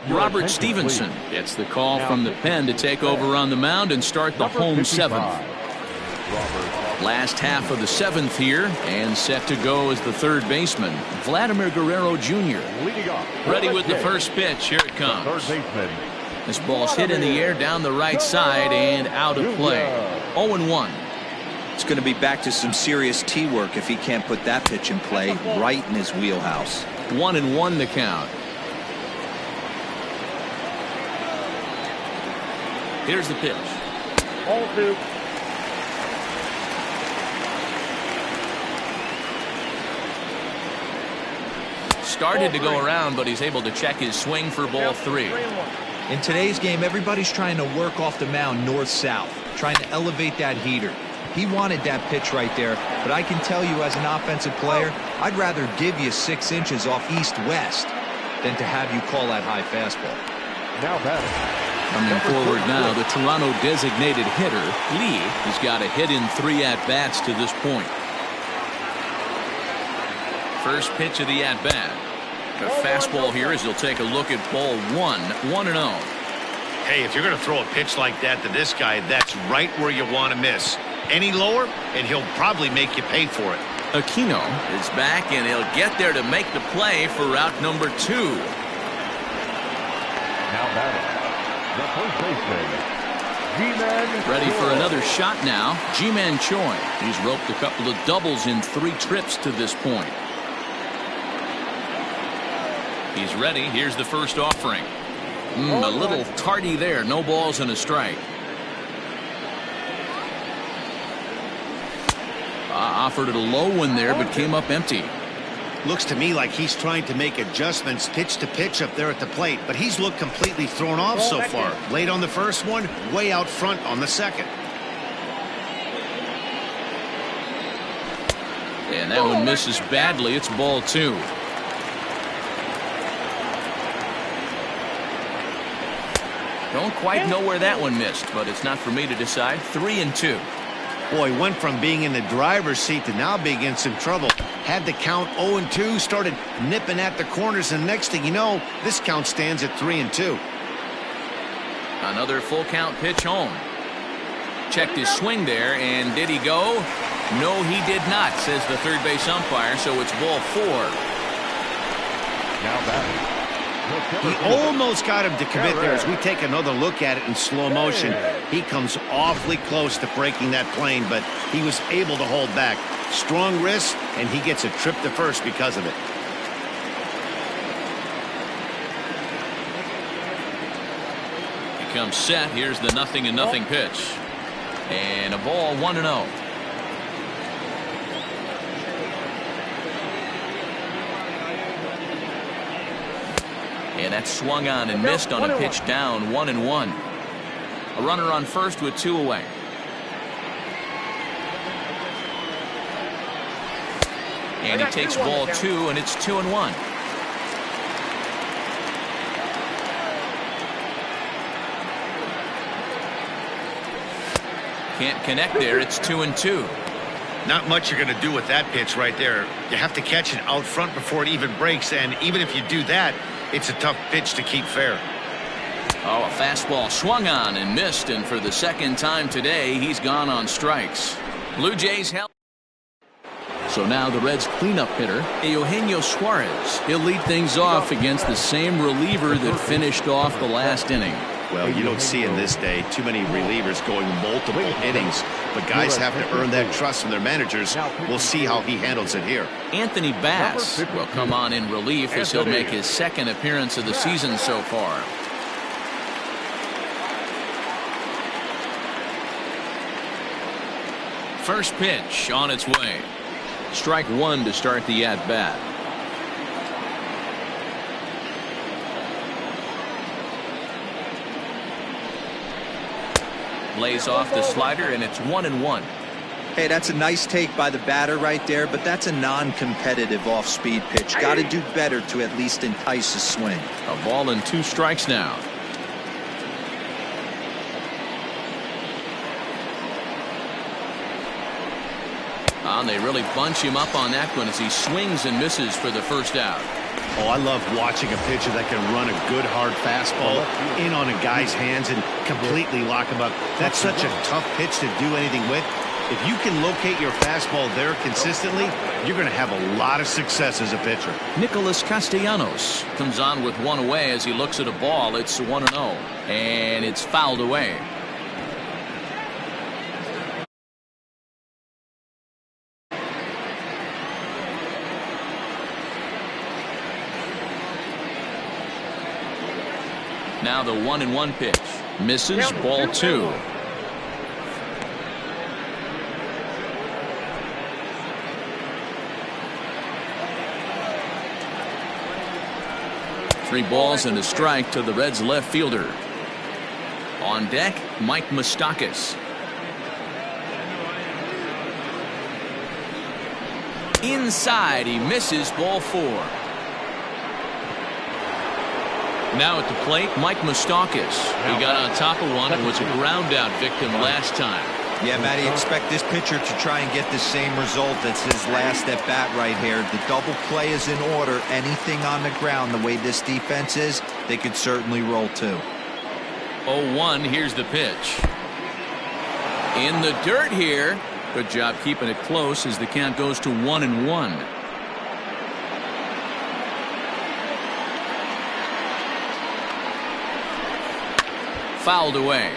Robert Stevenson gets the call from the pen to take over on the mound and start the home 7th. Last half of the 7th here, and set to go as the third baseman, Vladimir Guerrero Jr. Ready with the first pitch. Here it comes. This ball's hit in the air down the right side and out of play. 0-1. It's going to be back to some serious tee work if he can't put that pitch in play right in his wheelhouse. 1-1 the count. Here's the pitch. 0-2. Started to go around, but he's able to check his swing for ball 3. In today's game, everybody's trying to work off the mound north-south, trying to elevate that heater. He wanted that pitch right there, but I can tell you as an offensive player, I'd rather give you 6 inches off east-west than to have you call that high fastball. Now batting. Coming forward now, the Toronto designated hitter, Lee, has got a hit in 3 at-bats to this point. First pitch of the at-bat. A fastball here as he'll take a look at ball 1, 1-0. Hey, if you're going to throw a pitch like that to this guy, that's right where you want to miss. Any lower, and he'll probably make you pay for it. Aquino is back, and he'll get there to make the play for route number 2. Now batting. The first baseman, Ji-Man. Ready for another shot now, Ji-Man Choi. He's roped a couple of doubles in 3 trips to this point. He's ready. Here's the first offering. A little tardy there. No balls and a strike. Offered it a low one there, but came up empty. Looks to me like he's trying to make adjustments pitch to pitch up there at the plate, but he's looked completely thrown off so far. Late on the first one, way out front on the second. And that one misses badly. It's ball 2. Don't quite know where that one missed, but it's not for me to decide. 3-2. Boy, went from being in the driver's seat to now being in some trouble. Had the count 0-2, started nipping at the corners, and next thing you know, this count stands at 3-2. Another full count pitch home. Checked his swing there, and did he go? No, he did not, says the third base umpire, so it's ball 4. Now batting. He almost got him to commit there. As we take another look at it in slow motion, he comes awfully close to breaking that plane, but he was able to hold back. Strong wrist, and he gets a trip to first because of it. He comes set. Here's the 0-0 pitch. And a ball 1-0. And that's swung on and missed on a pitch down, 1-1. A runner on first with 2 away. And he takes ball 2, and it's 2-1. Can't connect there. It's 2-2. Not much you're going to do with that pitch right there. You have to catch it out front before it even breaks, and even if you do that, it's a tough pitch to keep fair. Oh, a fastball swung on and missed, and for the second time today, he's gone on strikes. Blue Jays help. So now the Reds' cleanup hitter, Eugenio Suarez. He'll lead things off against the same reliever that finished off the last inning. Well, you don't see in this day too many relievers going multiple innings, but guys have to earn that trust from their managers. We'll see how he handles it here. Anthony Bass will come on in relief as he'll make his second appearance of the season so far. First pitch on its way. Strike 1 to start the at-bat. Lays off the slider, and it's 1-1. Hey, that's a nice take by the batter right there, but that's a non-competitive off-speed pitch. Got to do better to at least entice a swing. A ball and 2 strikes now. And they really bunch him up on that one as he swings and misses for the first out. Oh, I love watching a pitcher that can run a good hard fastball in on a guy's hands and completely lock him up. That's such a tough pitch to do anything with. If you can locate your fastball there consistently, you're going to have a lot of success as a pitcher. Nicholas Castellanos comes on with 1 away as he looks at a ball. It's 1-0, and it's fouled away. Now the 1-1 pitch. Misses, ball 2. Three balls and a strike to the Reds left fielder. On deck, Mike Moustakas. Inside, he misses, ball 4. Now at the plate, Mike Moustakas. He got on top of one and was a ground out victim last time. Yeah, Matty, expect this pitcher to try and get the same result as his last at bat right here. The double play is in order. Anything on the ground, the way this defense is, they could certainly roll 2. 0-1, here's the pitch. In the dirt here. Good job keeping it close as the count goes to 1-1. Fouled away.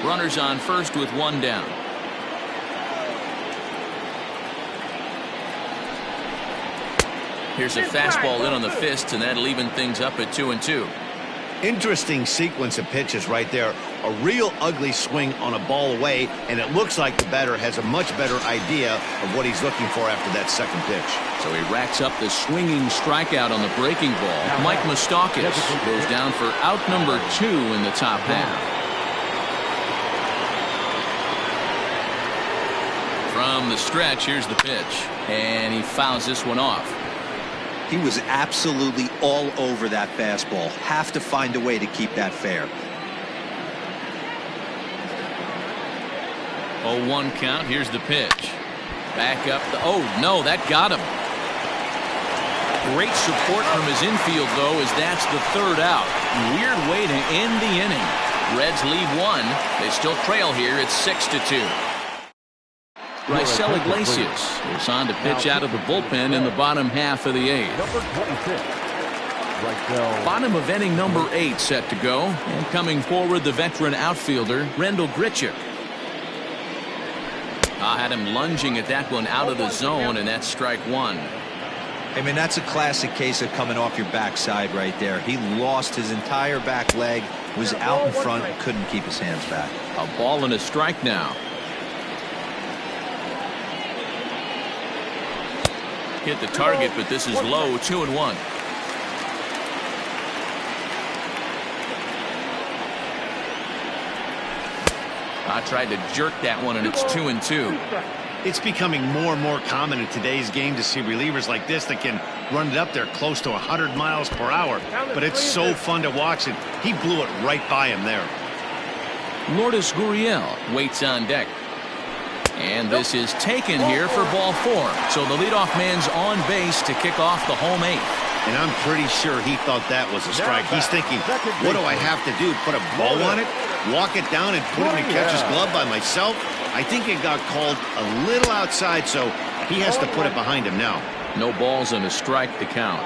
Runners on first with 1 down. Here's a fastball in on the fists, and that'll even things up at 2-2. Interesting sequence of pitches right there. A real ugly swing on a ball away, and it looks like the batter has a much better idea of what he's looking for after that second pitch. So he racks up the swinging strikeout on the breaking ball. Mike Moustakas goes down for out number 2 in the top half. From the stretch, here's the pitch, and he fouls this one off. He was absolutely all over that fastball. Have to find a way to keep that fair. 0-1 count. Here's the pitch. Back up the. Oh, no, that got him. Great support from his infield, though, as that's the 3rd out. Weird way to end the inning. Reds lead 1. They still trail here. It's 6-2. Raisel Iglesias is on to pitch out of the bullpen in the bottom half of the 8th. Number 26. Bottom of inning number 8 set to go, and coming forward the veteran outfielder Rendell Grichuk. Had him lunging at that one out of the zone, and that's strike 1. I mean, that's a classic case of coming off your backside right there. He lost his entire back leg, was out in front, couldn't keep his hands back. A ball and a strike now. Hit the target, but this is low, 2-1. I tried to jerk that one, and it's 2-2. It's becoming more and more common in today's game to see relievers like this that can run it up there close to 100 miles per hour. But it's so fun to watch it. He blew it right by him there. Lourdes Gurriel waits on deck. And this is taken here for ball 4. So the leadoff man's on base to kick off the home 8th. And I'm pretty sure he thought that was a strike. He's thinking, what do I have to do? Put a bow on it? Walk it down and put him in catcher's glove by myself? I think it got called a little outside, so he has to put it behind him now. No balls and a strike to count.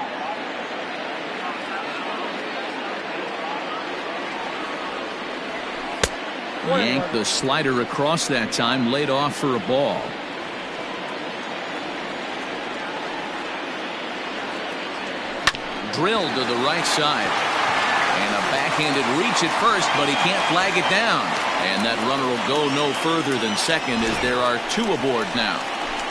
Yanked the slider across that time, laid off for a ball. Drilled to the right side. And a backhanded reach at first, but he can't flag it down. And that runner will go no further than second as there are 2 aboard now.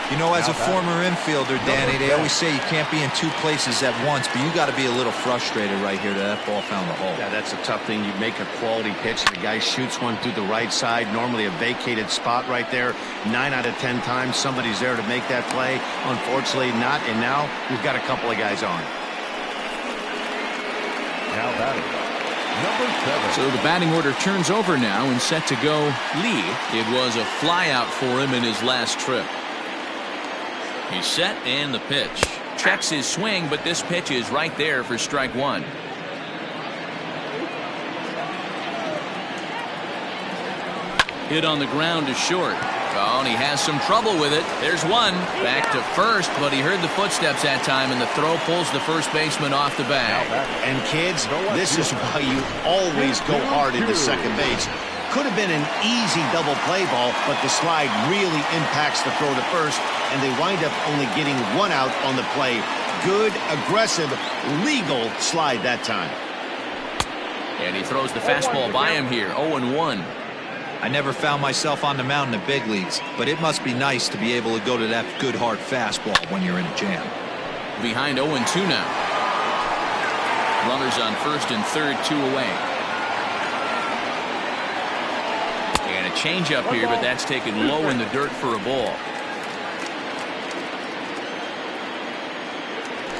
You know, as a former infielder, Danny, they always say you can't be in 2 places at once, but you got to be a little frustrated right here that ball found the hole. Yeah, that's a tough thing. You make a quality pitch, and the guy shoots one through the right side, normally a vacated spot right there. 9 out of 10 times somebody's there to make that play. Unfortunately not, and now we've got a couple of guys on. Now batting, number 7. So the batting order turns over now and set to go Lee. It was a flyout for him in his last trip. He's set and the pitch. Checks his swing, but this pitch is right there for strike 1. Hit on the ground to short. Oh, and he has some trouble with it. There's one. Back to first, but he heard the footsteps that time, and the throw pulls the first baseman off the bag. And kids, this is why you always go hard into second base. Could have been an easy double play ball, but the slide really impacts the throw to first, and they wind up only getting 1 out on the play. Good, aggressive, legal slide that time. And he throws the fastball by him here, 0-1. I never found myself on the mound in the big leagues, but it must be nice to be able to go to that good hard fastball when you're in a jam. Behind 0-2 now. Runners on first and third, 2 away. And a changeup here, but that's taken low in the dirt for a ball.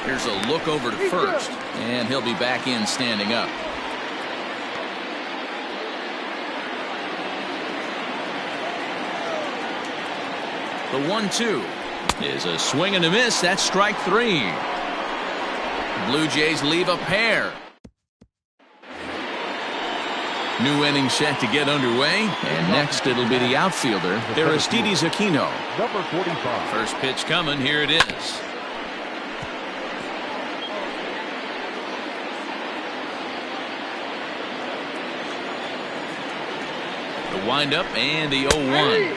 Here's a look over to first, and he'll be back in standing up. The 1-2 is a swing and a miss. That's strike 3. Blue Jays leave a pair. New inning set to get underway, and next it'll be the outfielder, Aristides Aquino. Number 45. First pitch coming. Here it is. The windup and the 0-1.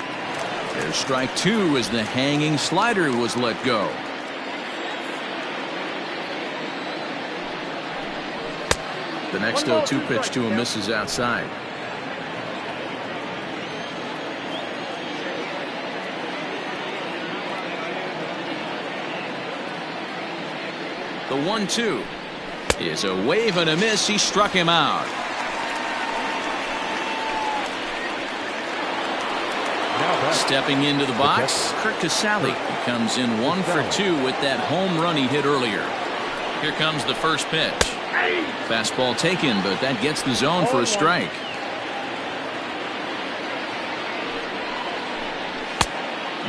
There's strike 2 as the hanging slider was let go. The next 0-2 pitch to him misses outside. The 1-2 is a wave and a miss. He struck him out. Stepping into the box, Kurt Casale. He comes in 1 for 2 with that home run he hit earlier. Here comes the first pitch. Fastball taken, but that gets the zone for a strike.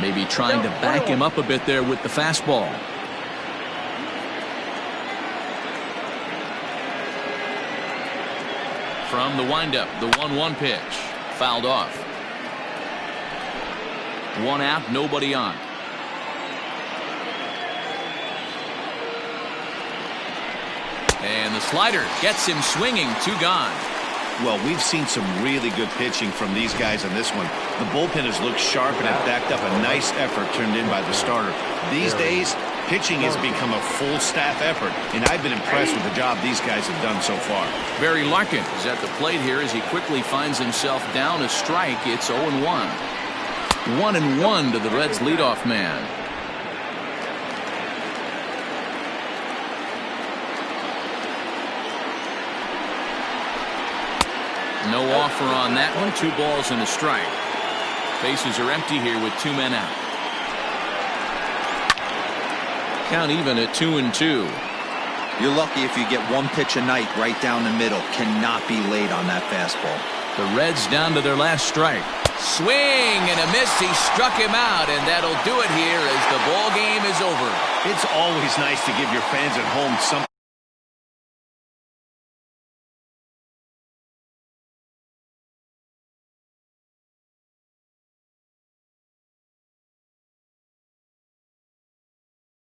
Maybe trying to back him up a bit there with the fastball. From the windup, the 1-1 pitch. Fouled off. One out, nobody on. And the slider gets him swinging. 2 gone. Well, we've seen some really good pitching from these guys in this one. The bullpen has looked sharp and have backed up a nice effort turned in by the starter. These days, pitching has become a full staff effort, and I've been impressed with the job these guys have done so far. Barry Larkin is at the plate here as he quickly finds himself down a strike. It's 0-1. 1-1 to the Reds' leadoff man. No offer on that one. 2 balls and a strike. Bases are empty here with 2 men out. Count even at 2-2. You're lucky if you get 1 pitch a night right down the middle. Cannot be late on that fastball. The Reds down to their last strike. Swing and a miss. He struck him out, and that'll do it here as the ball game is over. It's always nice to give your fans at home something.